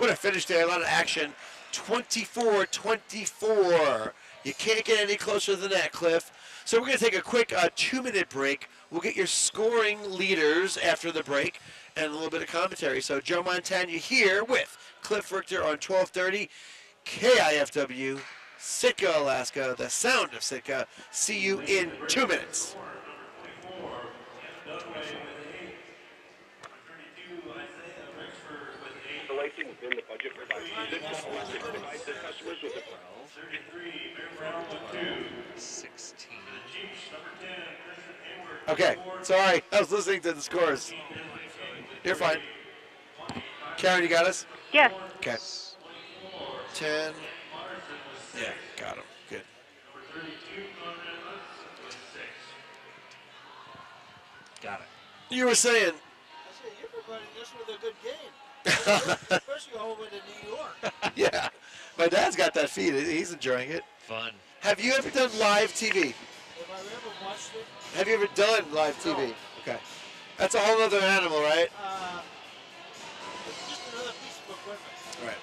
a finish there, a lot of action. 24-24. You can't get any closer than that, Cliff. So we're going to take a quick 2-minute break. We'll get your scoring leaders after the break and a little bit of commentary. So Joe Montagna here with Cliff Richter on 1230 KIFW. Sitka, Alaska, the sound of Sitka. See you in 2 minutes. Installation within the budget provides the customers with a 16. Okay, sorry. I was listening to the scores. You're fine. Karen, you got us? Yes. Okay. 10. Yeah, got him. Good. Got it. You were saying. I said, you're providing this with a good game. Especially over to New York. Yeah. My dad's got that feed. He's enjoying it. Fun. Have you ever done live TV? Have I ever watched it? Have you ever done live TV? No. Okay. That's a whole other animal, right? It's just another piece of equipment. Right.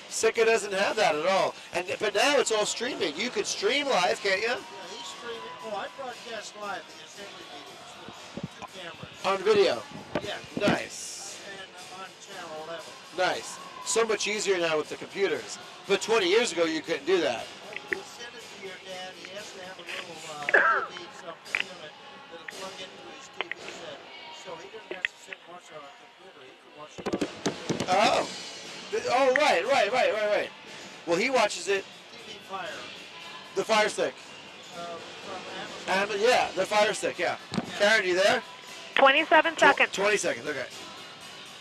Sika doesn't have that at all. But now it's all streaming. You could stream live, can't you? Yeah, he's streaming. Oh, I broadcast live the assembly meetings with 2 cameras. On video. Yeah. Nice. And on channel 11. Nice. So much easier now with the computers. But 20 years ago, you couldn't do that. You send it to your dad. He has to have a little TV, some unit that'll plug into his TV set. So he doesn't have to sit and watch it on a computer. He can watch it on Oh, right. Well, he watches it, TV Fire the Fire Stick. from Amazon. Yeah, the Fire Stick, yeah. Karen, you there? 27 seconds. 20 seconds, okay.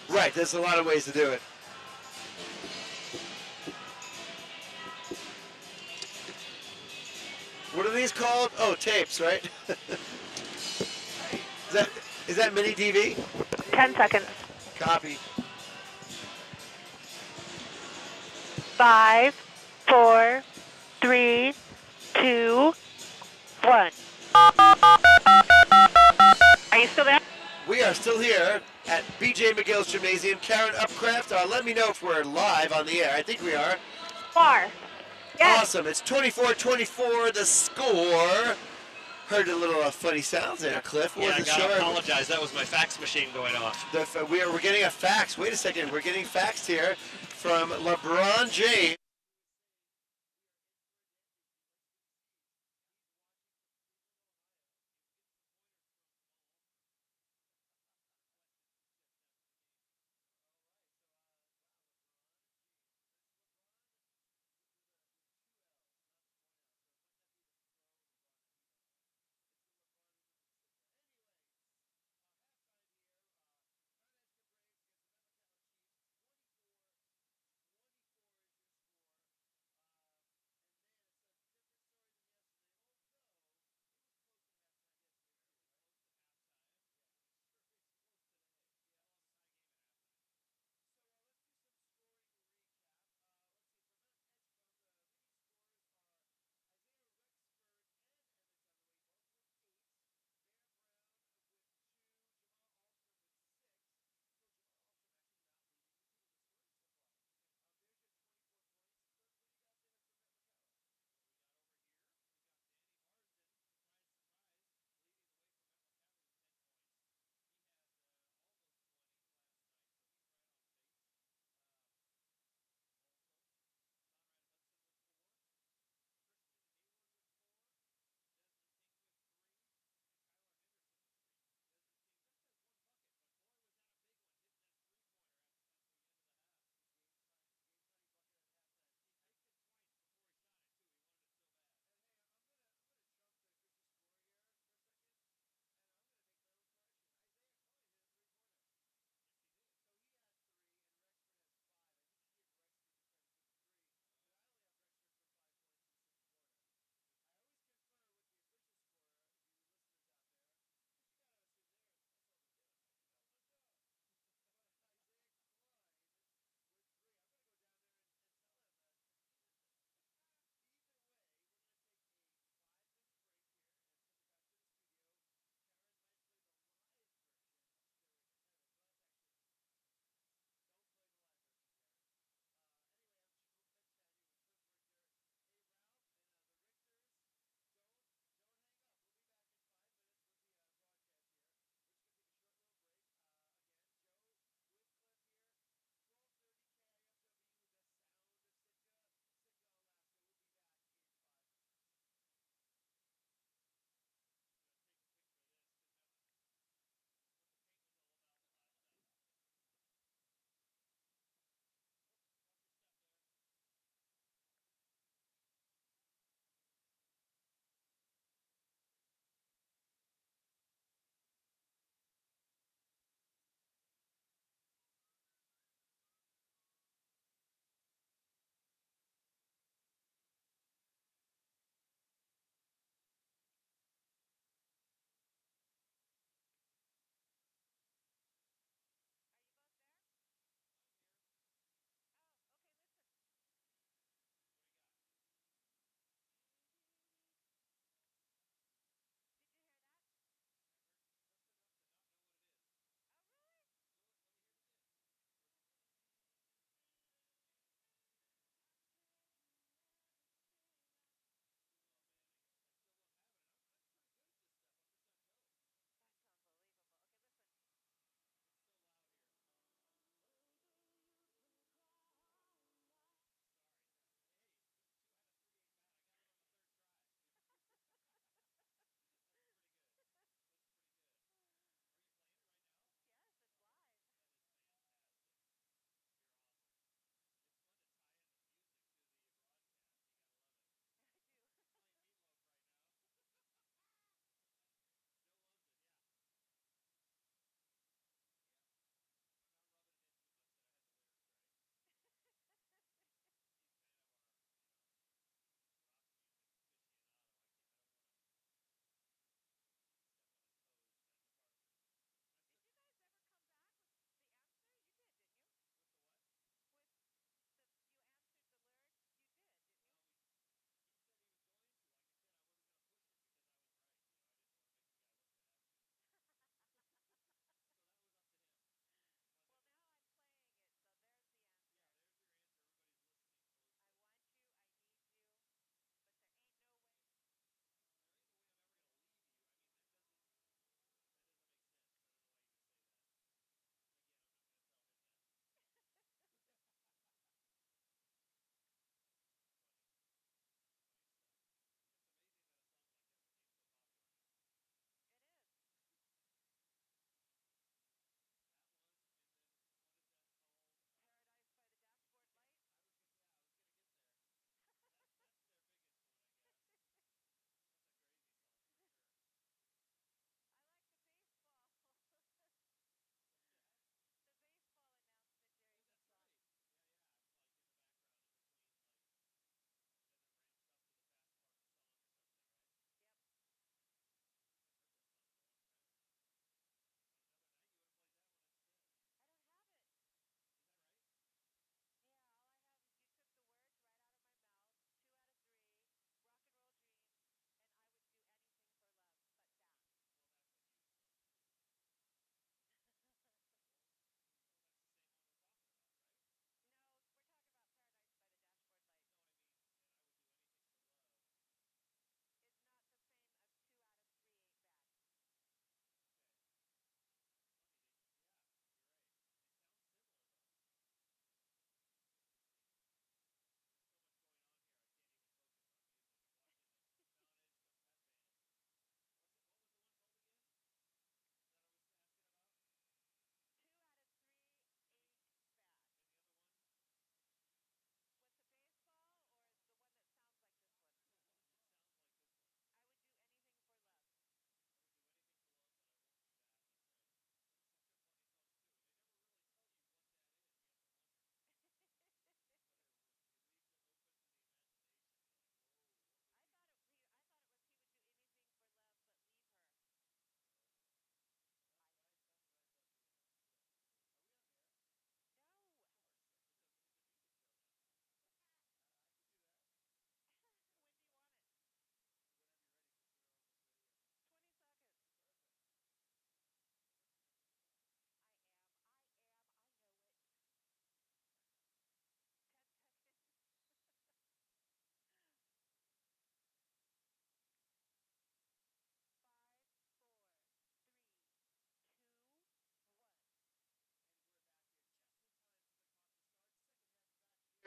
Right, there's a lot of ways to do it. What are these called? Oh, tapes, right? Is that mini DV? 10 seconds. Copy. 5, 4, 3, 2, 1. Are you still there? We are still here at BJ McGill's Gymnasium. Karen Upcraft, let me know if we're live on the air. I think we are. Far. Yes. Awesome. It's 24-24 the score. Heard a little funny sounds there, Cliff. Yeah, I Wasn't gotta sure. apologize. That was my fax machine going off. We're getting a fax. Wait a second. We're getting faxed here from LeBron James.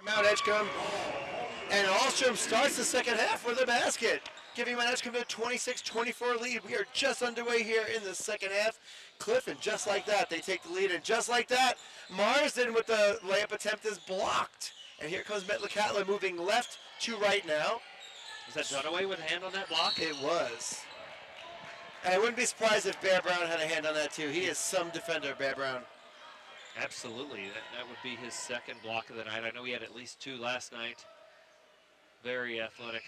Mt.Edgecumbe. And Alstrom starts the second half with a basket, giving Mt.Edgecumbe a 26-24 lead. We are just underway here in the second half. Cliff, and just like that, they take the lead. And just like that, Marsden with the layup attempt is blocked. And here comes Metlakatla moving left to right now. Was that Dunaway with a hand on that block? It was. And I wouldn't be surprised if Bear Brown had a hand on that too. He is some defender, Bear Brown. Absolutely. That would be his second block of the night. I know he had at least 2 last night. Very athletic,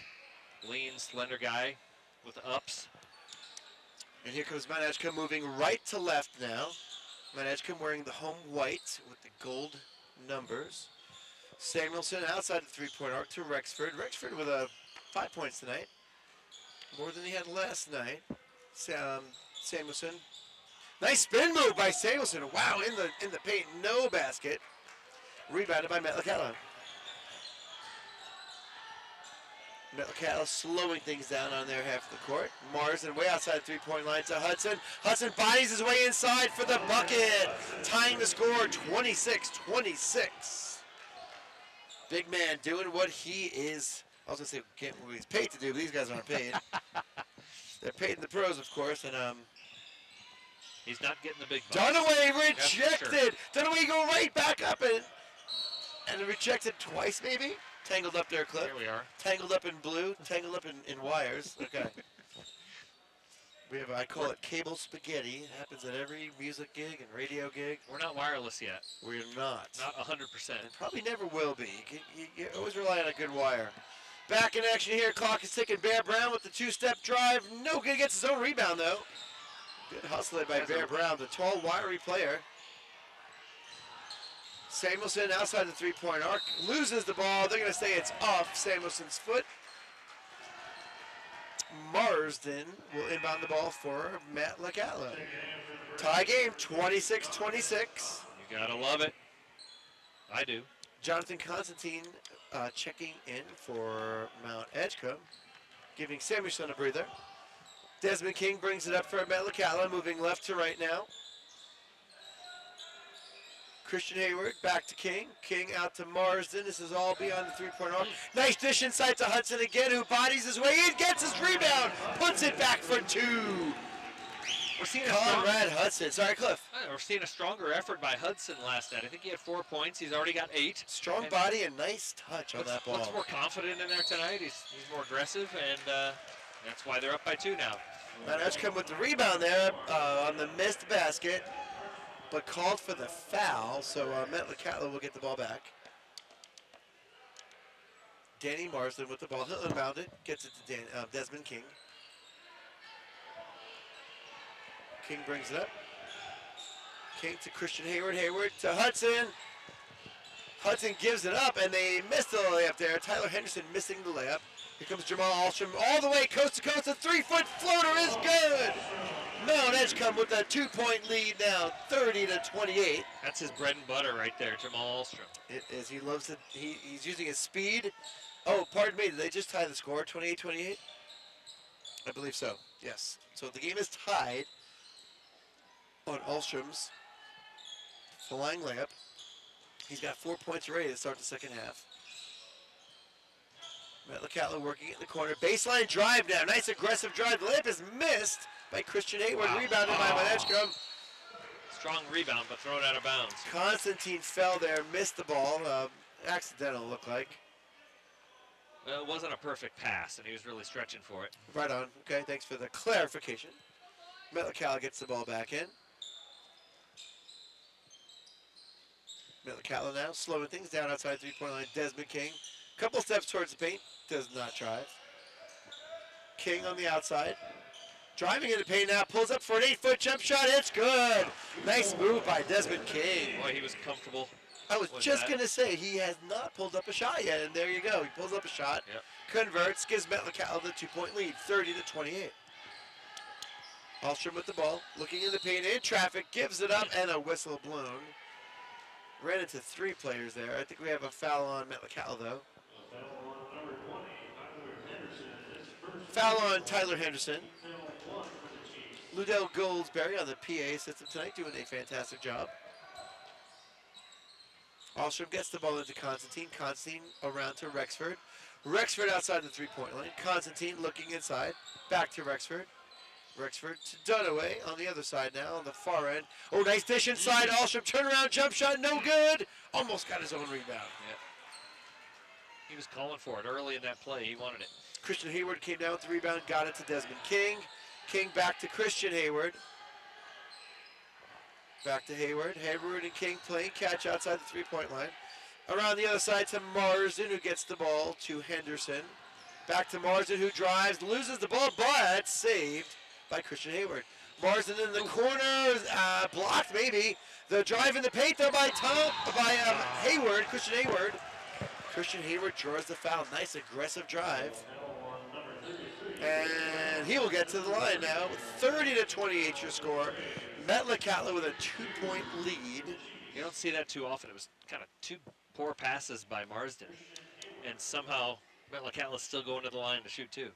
lean, slender guy with ups. And here comes Mt.Edgecumbe moving right to left now. Mt.Edgecumbe wearing the home white with the gold numbers. Samuelson outside the three-point arc to Rexford. Rexford with 5 points tonight. More than he had last night. Samuelson. Nice spin move by Samuelson. Wow, in the paint, no basket. Rebounded by Metlakatla. Metlakatla slowing things down on their half of the court. Marsden way outside the three-point line to Hudson. Hudson bodies his way inside for the bucket. Tying the score, 26-26. Big man doing what he is. I was going to say what he's paid to do, but these guys aren't paid. They're paid in the pros, of course, and he's not getting the big bucks. Dunaway rejected. Sure. Dunaway go right back up and rejected twice, maybe. Tangled up there, Cliff. There we are. Tangled up in blue, tangled up in wires. Okay. We have, I call it cable spaghetti. It happens at every music gig and radio gig. We're not wireless yet. We're not. Not 100%. And probably never will be. You always rely on a good wire. Back in action here. Clock is ticking. Bear Brown with the two-step drive. No good. Gets his own rebound, though. Good hustle by Bear Brown, the tall, wiry player. Samuelson outside the three-point arc. Loses the ball. They're going to say it's off Samuelson's foot. Marsden will inbound the ball for Metlakatla. Tie game, 26-26. You gotta love it. I do. Jonathan Constantine checking in for Mt.Edgecumbe, giving Samuelson a breather. Desmond King brings it up for Metlakatla, moving left to right now. Christian Hayward back to King. King out to Marsden. This is all beyond the three-point arc. Nice dish inside to Hudson again, who bodies his way in, gets his rebound, puts it back for 2. We're seeing Conrad Hudson. Sorry, Cliff. We're seeing a stronger effort by Hudson last night. I think he had 4 points. He's already got 8. Strong body and nice touch on that ball. Looks more confident in there tonight. He's more aggressive, and that's why they're up by 2 now. Mt.Edgecumbe with the rebound there on the missed basket, but called for the foul, so Metlakatla will get the ball back. Danny Marsden with the ball. He'll inbound it. Gets it to Desmond King. King brings it up. King to Christian Hayward. Hayward to Hudson. Hudson gives it up, and they missed the layup there. Tyler Henderson missing the layup. Here comes Jamal Alstrom all the way coast to coast. A 3-foot floater is good. Mt.Edgecumbe with a 2-point lead now, 30-28. That's his bread and butter right there, Jamal Alstrom. It is. He loves it. He's using his speed. Oh, pardon me. Did they just tie the score, 28-28? I believe so. Yes. So the game is tied on Alstrom's flying layup. He's got 4 points already to start the second half. Metlakatla working in the corner. Baseline drive now. Nice aggressive drive. The layup is missed by Christian Hayward. Wow. Rebounded by Mt.Edgecumbe. Strong rebound, but thrown out of bounds. Constantine fell there, missed the ball. Accidental, looked like. Well, it wasn't a perfect pass, and he was really stretching for it. Right on. Okay, thanks for the clarification. Metlakatla gets the ball back in. Metlakatla now slowing things down outside three-point line. Desmond King. Couple steps towards the paint. Does not drive. King on the outside. Driving into paint now. Pulls up for an 8-foot jump shot. It's good. Nice move by Desmond King. Boy, he was comfortable. I was just going to say, he has not pulled up a shot yet, and there you go. He pulls up a shot, converts, gives Metlakatla the 2-point lead, 30-28. Alstrom with the ball, looking in the paint, in traffic, gives it up, and a whistle blown. Ran into 3 players there. I think we have a foul on Metlakatla, though. Foul on Tyler Henderson. Ludell Goldsberry on the PA system tonight, doing a fantastic job. Alstrom gets the ball into Constantine. Constantine around to Rexford. Rexford outside the three-point line. Constantine looking inside. Back to Rexford. Rexford to Dunaway on the other side now, on the far end. Oh, nice dish inside. Alstrom turnaround jump shot, no good. Almost got his own rebound. Yeah. He was calling for it early in that play. He wanted it. Christian Hayward came down with the rebound, got it to Desmond King. King back to Christian Hayward. Back to Hayward. Hayward and King playing catch outside the three-point line. Around the other side to Marsden, who gets the ball to Henderson. Back to Marsden, who drives, loses the ball, but saved by Christian Hayward. Marsden in the corner, blocked maybe. The drive in the paint though by Hayward, Christian Hayward. Christian Hayward draws the foul. Nice aggressive drive. And he will get to the line now. 30-28 your score. Mt.Edgecumbe with a 2-point lead. You don't see that too often. It was kind of two poor passes by Marsden. And somehow Mt.Edgecumbe is still going to the line to shoot too.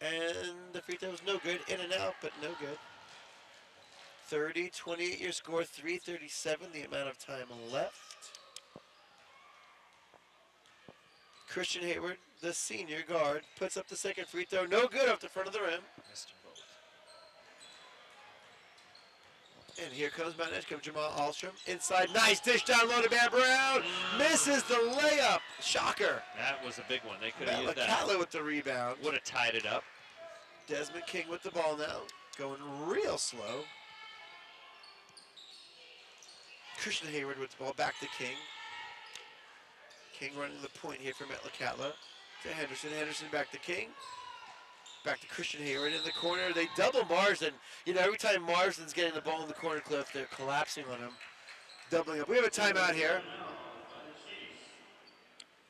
And the free throw was no good. In and out, but no good. 30-28 your score. 3:37 the amount of time left. Christian Hayward, the senior guard, puts up the second free throw. No good off the front of the rim. Missed them both. And here comes Mt.Edgecumbe, Jamal Alstrom. Inside, nice dish down low to Van Brown. Misses the layup. Shocker. That was a big one. They could have used that. Mt.Edgecumbe with the rebound. Would have tied it up. Desmond King with the ball now. Going real slow. Christian Hayward with the ball back to King. King running the point here for Mt.Edgecumbe. To Henderson. Henderson back to King. Back to Christian Hayward in the corner. They double Marsden. You know, every time Marsden's getting the ball in the corner, Cliff, they're collapsing on him. Doubling up. We have a timeout here.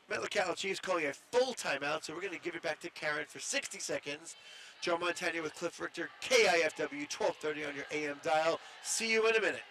Mt.Edgecumbe Chiefs calling a full timeout, so we're going to give it back to Karen for 60 seconds. Joe Montagna with Cliff Richter, KIFW, 1230 on your AM dial. See you in a minute.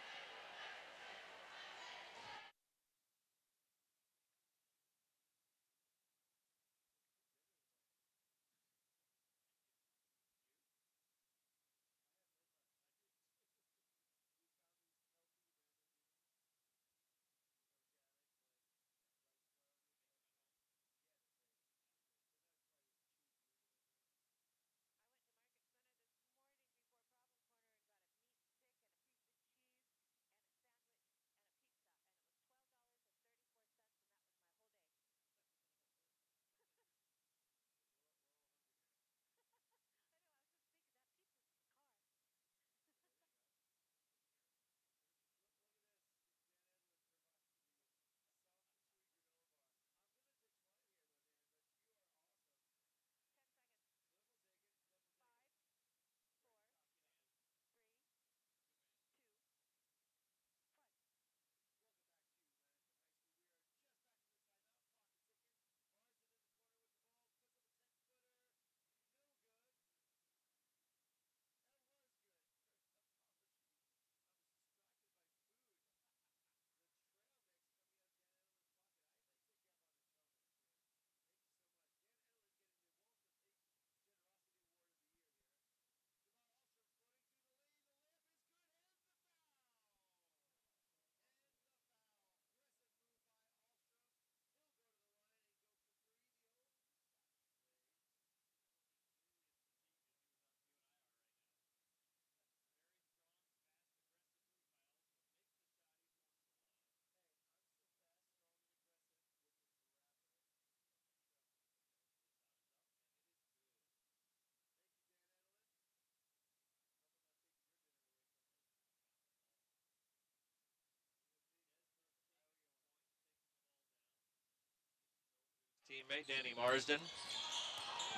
Teammate Danny Marsden.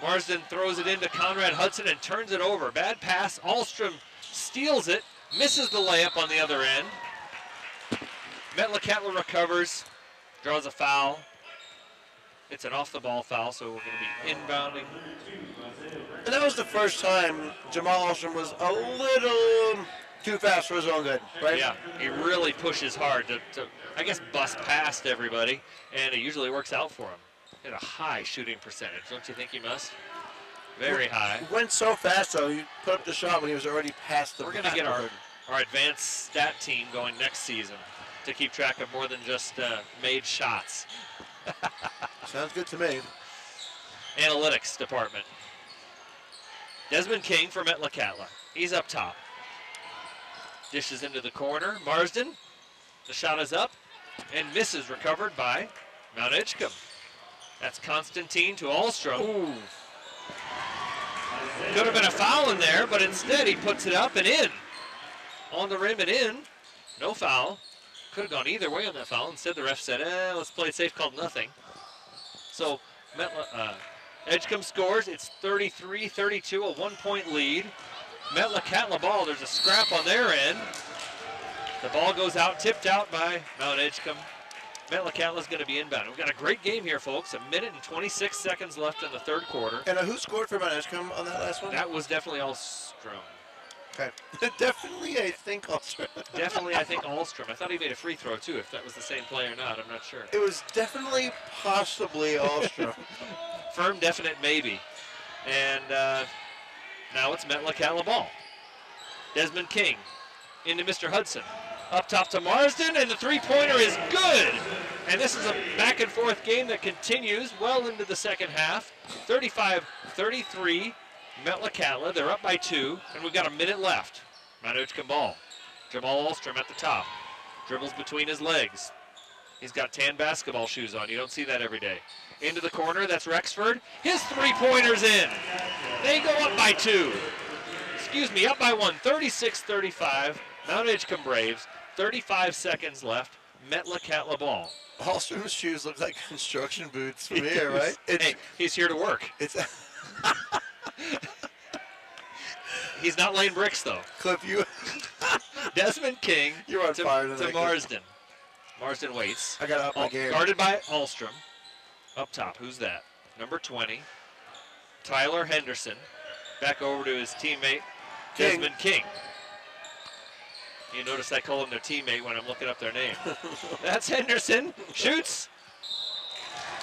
Marsden throws it into Conrad Hudson and turns it over. Bad pass. Alstrom steals it, misses the layup on the other end. Mt.Edgecumbe recovers, draws a foul. It's an off-the-ball foul, so we're going to be inbounding. And that was the first time Jamal Alstrom was a little too fast for his own good, right? Yeah, he really pushes hard to I guess, bust past everybody, and it usually works out for him. He had a high shooting percentage, don't you think he must? Very high. He went so fast, though. He put up the shot when he was already past the We're going to get our advanced stat team going next season. to keep track of more than just made shots. Sounds good to me. Analytics department. Desmond King for Metlakatla. He's up top. Dishes into the corner. Marsden. The shot is up and misses, recovered by Mt.Edgecumbe. That's Constantine to Ahlstrom. Ooh. Could have been a foul in there, but instead he puts it up and in. On the rim and in. No foul. Could have gone either way on that foul. Instead the ref said, let's play it safe, called nothing. So Edgecumbe scores. It's 33-32, a 1-point lead. Metlakatla ball, there's a scrap on their end. The ball goes out, tipped out by Mt.Edgecumbe. Metlakatla's going to be inbound. We've got a great game here, folks. 1 minute and 26 seconds left in the third quarter. And who scored for Mt.Edgecumbe on that last one? That was definitely Ahlstrom. Okay. Definitely, I think Ahlstrom. Definitely, I think Ahlstrom. I thought he made a free throw, too. If that was the same play or not, I'm not sure. It was definitely, possibly Ahlstrom. Firm, definite, maybe. And now it's Metlakatla ball. Desmond King into Mr. Hudson. Up top to Marsden, and the three-pointer is good. And this is a back-and-forth game that continues well into the second half. 35-33, Metlakatla. They're up by 2, and we've got a minute left. Mt.Edgecumbe ball. Jamal Ahlstrom at the top. Dribbles between his legs. He's got tan basketball shoes on. You don't see that every day. Into the corner, that's Rexford. His three-pointer's in. They go up by 2. Excuse me, up by 1, 36-35. Mt.Edgecumbe Braves, 35 seconds left. Metlakatla ball. Ahlstrom's shoes look like construction boots from here, right? Hey, he's here to work. He's not laying bricks, though. Cliff, you. Desmond King You're on fire to tonight, Marsden. Marsden waits. I got to up my game. Guarded by Ahlstrom. Up top, who's that? Number 20, Tyler Henderson. Back over to his teammate, Desmond King. You notice I call him their teammate when I'm looking up their name. That's Henderson. Shoots.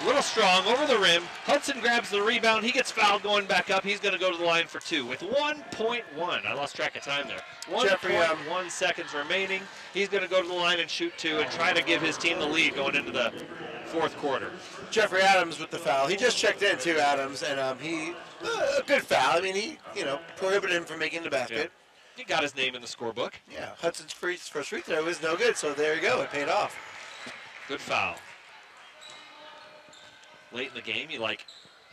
A little strong over the rim. Hudson grabs the rebound. He gets fouled going back up. He's going to go to the line for 2 with 1.1. I lost track of time there. 1.1 seconds remaining. He's going to go to the line and shoot 2 and try to give his team the lead going into the fourth quarter. Jeffrey Adams with the foul. He just checked in too, Adams, and he a good foul. I mean, he prohibited him from making the basket. Yeah. He got his name in the scorebook. Yeah, Hudson's first free throw was no good, so there you go. It paid off. Good foul. Late in the game, you like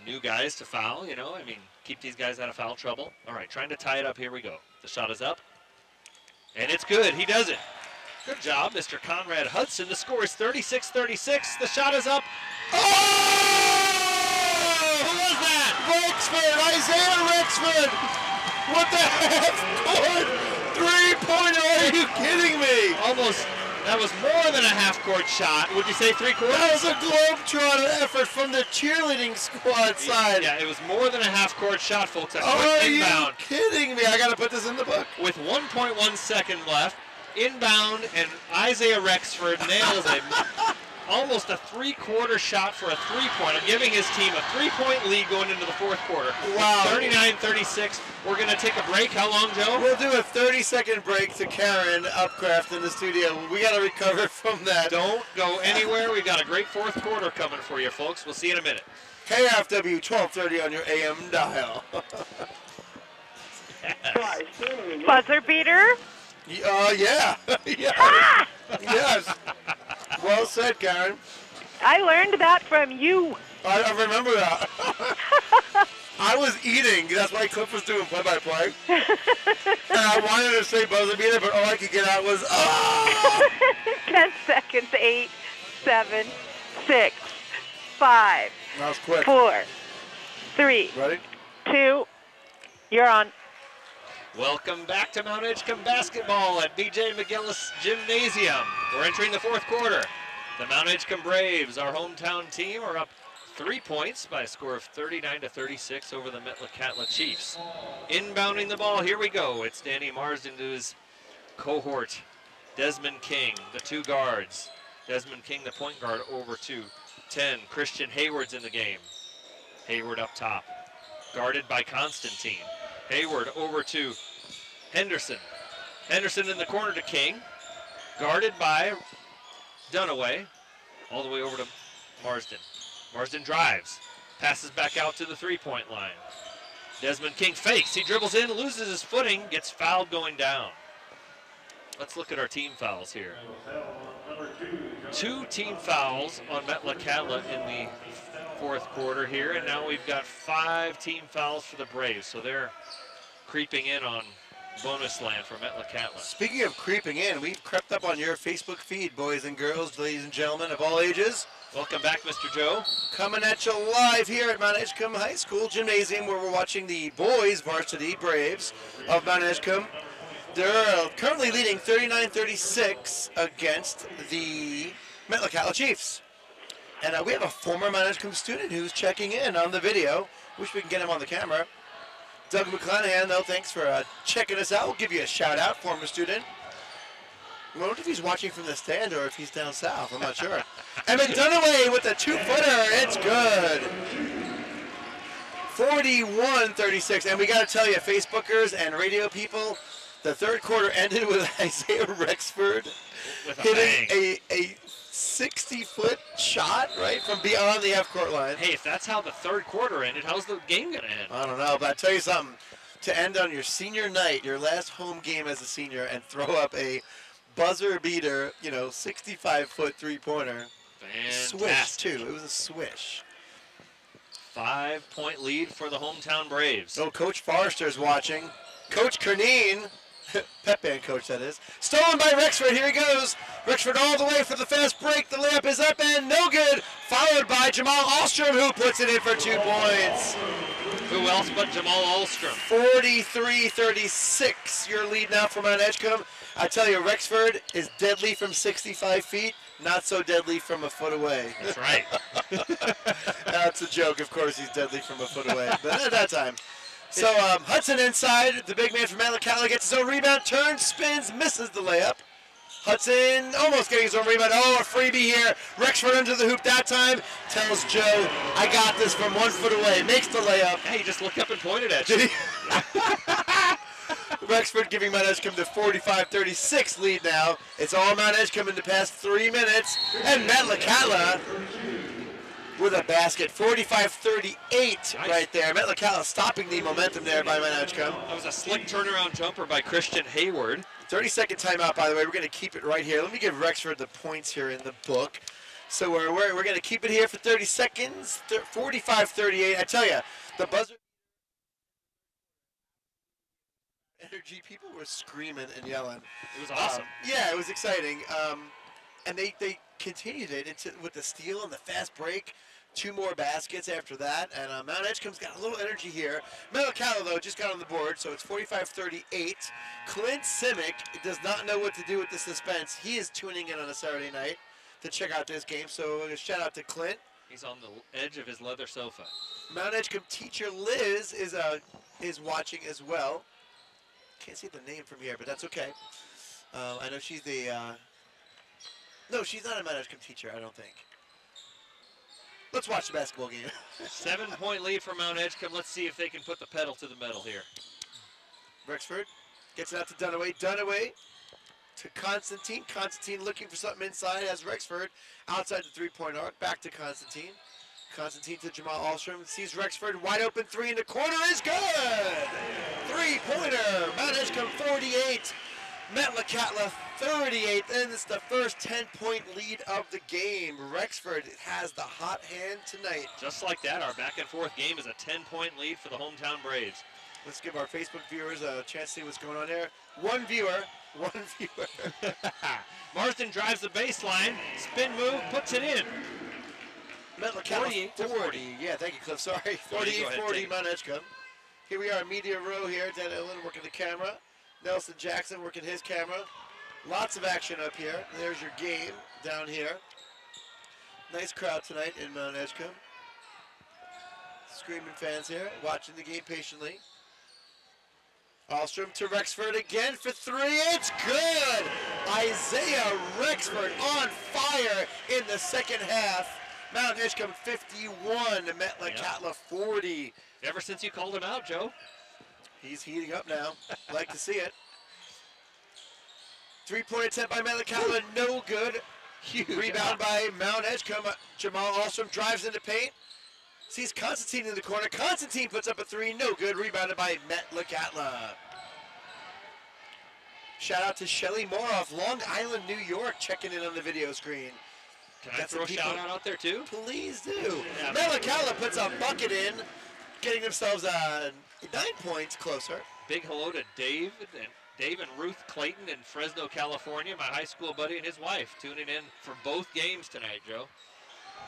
new guys to foul, you know? I mean, keep these guys out of foul trouble. All right, trying to tie it up. Here we go. The shot is up. And it's good. He does it. Good job, Mr. Conrad Hudson. The score is 36-36. The shot is up. Oh! Who was that? Rexford, Isaiah Rexford! What the half-court three-pointer? Are you kidding me? Almost. That was more than a half-court shot. Would you say three-quarters? That was a globetrotter effort from the cheerleading squad side. Yeah, it was more than a half-court shot, folks. A quick Are inbound. you kidding me? I got to put this in the book. With 1.1 second left, inbound, and Isaiah Rexford nails it. Almost a three-quarter shot for a three-pointer, giving his team a three-point lead going into the fourth quarter. Wow. 39-36. We're going to take a break. How long, Joe? We'll do a 30-second break to Karen Upcraft in the studio. We got to recover from that. Don't go anywhere. We've got a great fourth quarter coming for you, folks. We'll see you in a minute. KFW 1230 on your AM dial. Buzzer beater? Yeah. Yeah. Yes. Well said, Karen. I learned that from you. I remember that. I was eating. That's why Cliff was doing play-by-play. And I wanted to say buzzer beater, but all I could get out was, 10 seconds. 8, 7, 6, 5, that was quick. 4, 3, Ready? 2. You're on. Welcome back to Mt.Edgecumbe basketball at B.J. McGillis Gymnasium. We're entering the fourth quarter. The Mt.Edgecumbe Braves, our hometown team, are up 3 points by a score of 39-36 over the Metlakatla Chiefs. Inbounding the ball, here we go. It's Danny Marsden to his cohort, Desmond King, the two guards. Desmond King, the point guard, over to 10. Christian Hayward's in the game. Hayward up top, guarded by Constantine. Hayward over to Henderson. Henderson in the corner to King, guarded by Dunaway, all the way over to Marsden. Marsden drives, passes back out to the three-point line. Desmond King fakes. He dribbles in, loses his footing, gets fouled going down. Let's look at our team fouls here. 2 team fouls on Metlakatla in the fourth quarter here, and now we've got 5 team fouls for the Braves, so they're creeping in on bonus land for Metlakatla. Speaking of creeping in, we've crept up on your Facebook feed, boys and girls, ladies and gentlemen of all ages. Welcome back, Mr. Joe. Coming at you live here at Mt.Edgecumbe High School Gymnasium, where we're watching the boys varsity Braves of Mt.Edgecumbe. They're currently leading 39-36 against the Metlakatla Chiefs. And we have a former Mt.Edgecumbe student who's checking in on the video. Wish we can get him on the camera. Doug McClanahan, though, thanks for checking us out. We'll give you a shout out, former student. I wonder if he's watching from the stand or if he's down south. I'm not sure. Emmett Dunaway with a 2-footer. It's good. 41-36. And we got to tell you, Facebookers and radio people, the third quarter ended with Isaiah Rexford hitting a 60-foot shot, right, from beyond the half-court line. Hey, if that's how the third quarter ended, how's the game going to end? I don't know, but I'll tell you something. To end on your senior night, your last home game as a senior, and throw up a buzzer beater, 65-foot three-pointer. Fantastic. Swish, too. It was a swish. 5-point lead for the hometown Braves. Oh, Coach Forrester's watching. Coach Kernine, pep band coach that is, stolen by Rexford. Here he goes. Rexford all the way for the fast break. The layup is up and no good. Followed by Jamal Alstrom, who puts it in for 2 points. Who else but Jamal Alstrom? 43-36. Your lead now for Mt.Edgecumbe. I tell you, Rexford is deadly from 65 feet. Not so deadly from a foot away. That's right. That's a joke. Of course, he's deadly from a foot away. But at that time. So Hudson inside. The big man from Metlakatla gets his own rebound. Turns, spins, misses the layup. Hudson almost getting his own rebound. Oh, a freebie here. Rexford under the hoop that time. Tells Joe, I got this from 1 foot away. Makes the layup. Hey, he just looked up and pointed at you. Rexford giving Mt.Edgecumbe the 45-36 lead now. It's all Mt.Edgecumbe in the past 3 minutes. And Metlakatla with a basket. 45-38 nice. Right there. Metlakatla stopping the momentum there by Mt.Edgecumbe. That was a slick turnaround jumper by Christian Hayward. 30-second timeout, by the way. We're going to keep it right here. Let me give Rexford the points here in the book. So we're going to keep it here for 30 seconds. 45-38. I tell you, the buzzer. Energy, people were screaming and yelling. It was awesome. Yeah, it was exciting. And they continued it with the steal and the fast break. 2 more baskets after that. And Mt.Edgecumbe's got a little energy here. Metlakatla, though, just got on the board, so it's 45-38. Clint Simic does not know what to do with the suspense. He is tuning in on a Saturday night to check out this game. So a shout out to Clint. He's on the edge of his leather sofa. Mt.Edgecumbe teacher Liz is watching as well. Can't see the name from here, but that's okay. I know she's the... no, she's not a Mt.Edgecumbe teacher, I don't think. Let's watch the basketball game. 7-point lead for Mt.Edgecumbe. Let's see if they can put the pedal to the metal here. Rexford gets it out to Dunaway. Dunaway to Constantine. Constantine looking for something inside. Has Rexford outside the three-point arc. Back to Constantine. Constantine to Jamal Alstrom. Sees Rexford. Wide open three in the corner is good. Three-pointer. Mt.Edgecumbe 48. Metlakatla 38. And it's the first 10-point lead of the game. Rexford has the hot hand tonight. Just like that, our back-and-forth game is a 10-point lead for the hometown Braves. Let's give our Facebook viewers a chance to see what's going on there. One viewer. Marsden drives the baseline. Spin move, puts it in. Metlakatla 40. Yeah, thank you, Cliff. Sorry. 48-40 Mt.Edgecumbe. Here we are, media row here. Dan Ellen working the camera. Nelson Jackson working his camera. Lots of action up here. There's your game down here. Nice crowd tonight in Mt.Edgecumbe. Screaming fans here, watching the game patiently. Alstrom to Rexford again for three. It's good! Isaiah Rexford on fire in the second half. Mt.Edgecumbe 51, Metlakatla 40. Ever since you called him out, Joe. He's heating up now. Like to see it. Three-point attempt by Metlakatla, no good. Huge. Rebound by Mt.Edgecumbe. Jamal Alstrom drives into paint. Sees Constantine in the corner. Constantine puts up a three. No good. Rebounded by Metlakatla. Shout out to Shelly Moroff, Long Island, New York, checking in on the video screen. Can I throw a shout out there too? Please do. Yeah. Metlakatla puts a bucket in, getting themselves 9 points closer. Big hello to Dave and Ruth Clayton in Fresno, California, my high school buddy and his wife, tuning in for both games tonight, Joe.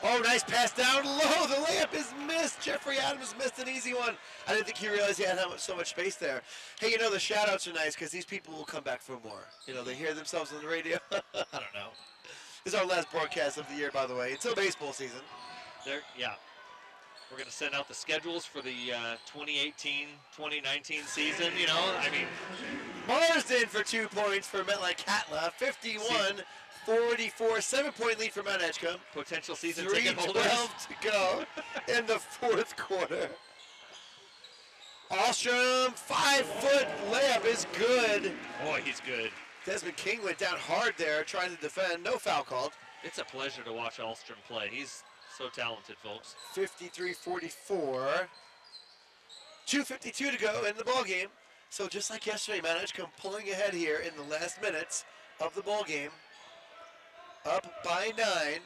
Oh, nice pass down low. The layup is missed. Jeffrey Adams missed an easy one. I didn't think he realized he had so much space there. Hey, the shout-outs are nice because these people will come back for more. They hear themselves on the radio. I don't know. This is our last broadcast of the year, by the way, until baseball season. Yeah. We're going to send out the schedules for the 2018-2019 season, Marsden for 2 points for Metlakatla. 51-44, 7-point lead for Mt.Edgecumbe. Potential season ticket holders. 3:12 to go in the fourth quarter. Alstrom, 5-foot layup is good. Boy, he's good. Desmond King went down hard there trying to defend. No foul called. It's a pleasure to watch Alstrom play. He's so talented, folks. 53-44. 2:52 to go in the ball game. So just like yesterday, Mt.Edgecumbe pulling ahead here in the last minutes of the ball game. Up by 9.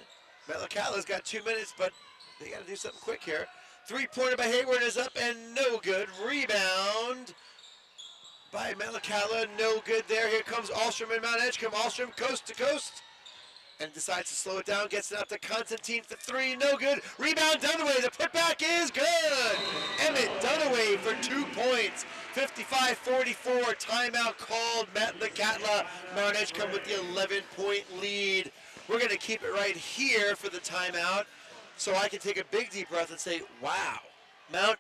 Metlakatla's got 2 minutes, but they got to do something quick here. Three-pointer by Hayward is up and no good. Rebound by Metlakatla, no good there. Here comes Alstrom and Mt.Edgecumbe. Alstrom coast to coast and decides to slow it down. Gets it out to Constantine for three, no good. Rebound Dunaway, the putback is good. Emmett Dunaway for 2 points. 55-44, timeout called. Metlakatla, Mt.Edgecumbe with the 11-point lead. We're gonna keep it right here for the timeout so I can take a big deep breath and say, wow, Mount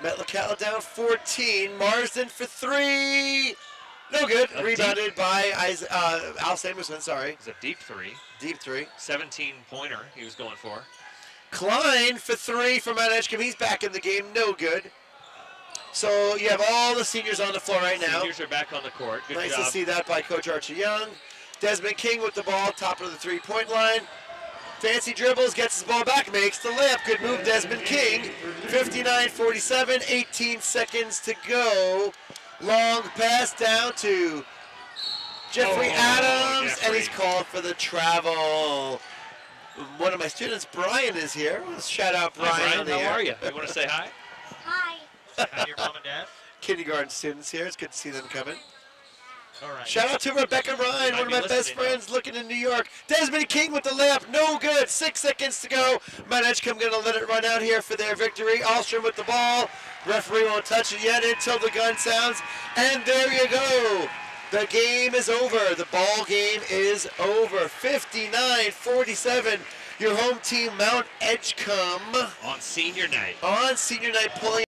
Metlakatla down 14. Marsden for three. No good. Rebounded by Al Samuelson, sorry. It's a deep three. Deep three. 17-pointer he was going for. Klein for three from Mt.Edgecumbe. He's back in the game. No good. So you have all the seniors on the floor right now. Seniors are back on the court. Good Nice job. to see that by Coach Archie Young. Desmond King with the ball, top of the three-point line. Fancy dribbles, gets his ball back, makes the layup. Good move, Desmond King. 59-47, 18 seconds to go. Long pass down to Jeffrey Adams, Jeffrey. and he's called for the travel. One of my students, Brian, is here. Let's shout out Brian. Hi, Brian. on the How air. are you? You want to say hi? Hi. Hi, your mom and dad. Kindergarten students here. It's good to see them coming. All right. Shout out to Rebecca Ryan, Might one of be my best listening, friends looking in New York. Desmond King with the layup, no good. 6 seconds to go. Mt.Edgecumbe going to let it run out here for their victory. Alstrom with the ball. Referee won't touch it yet until the gun sounds. And there you go. The game is over. The ball game is over. 59-47. Your home team, Mt.Edgecumbe, On senior night. on senior night pulling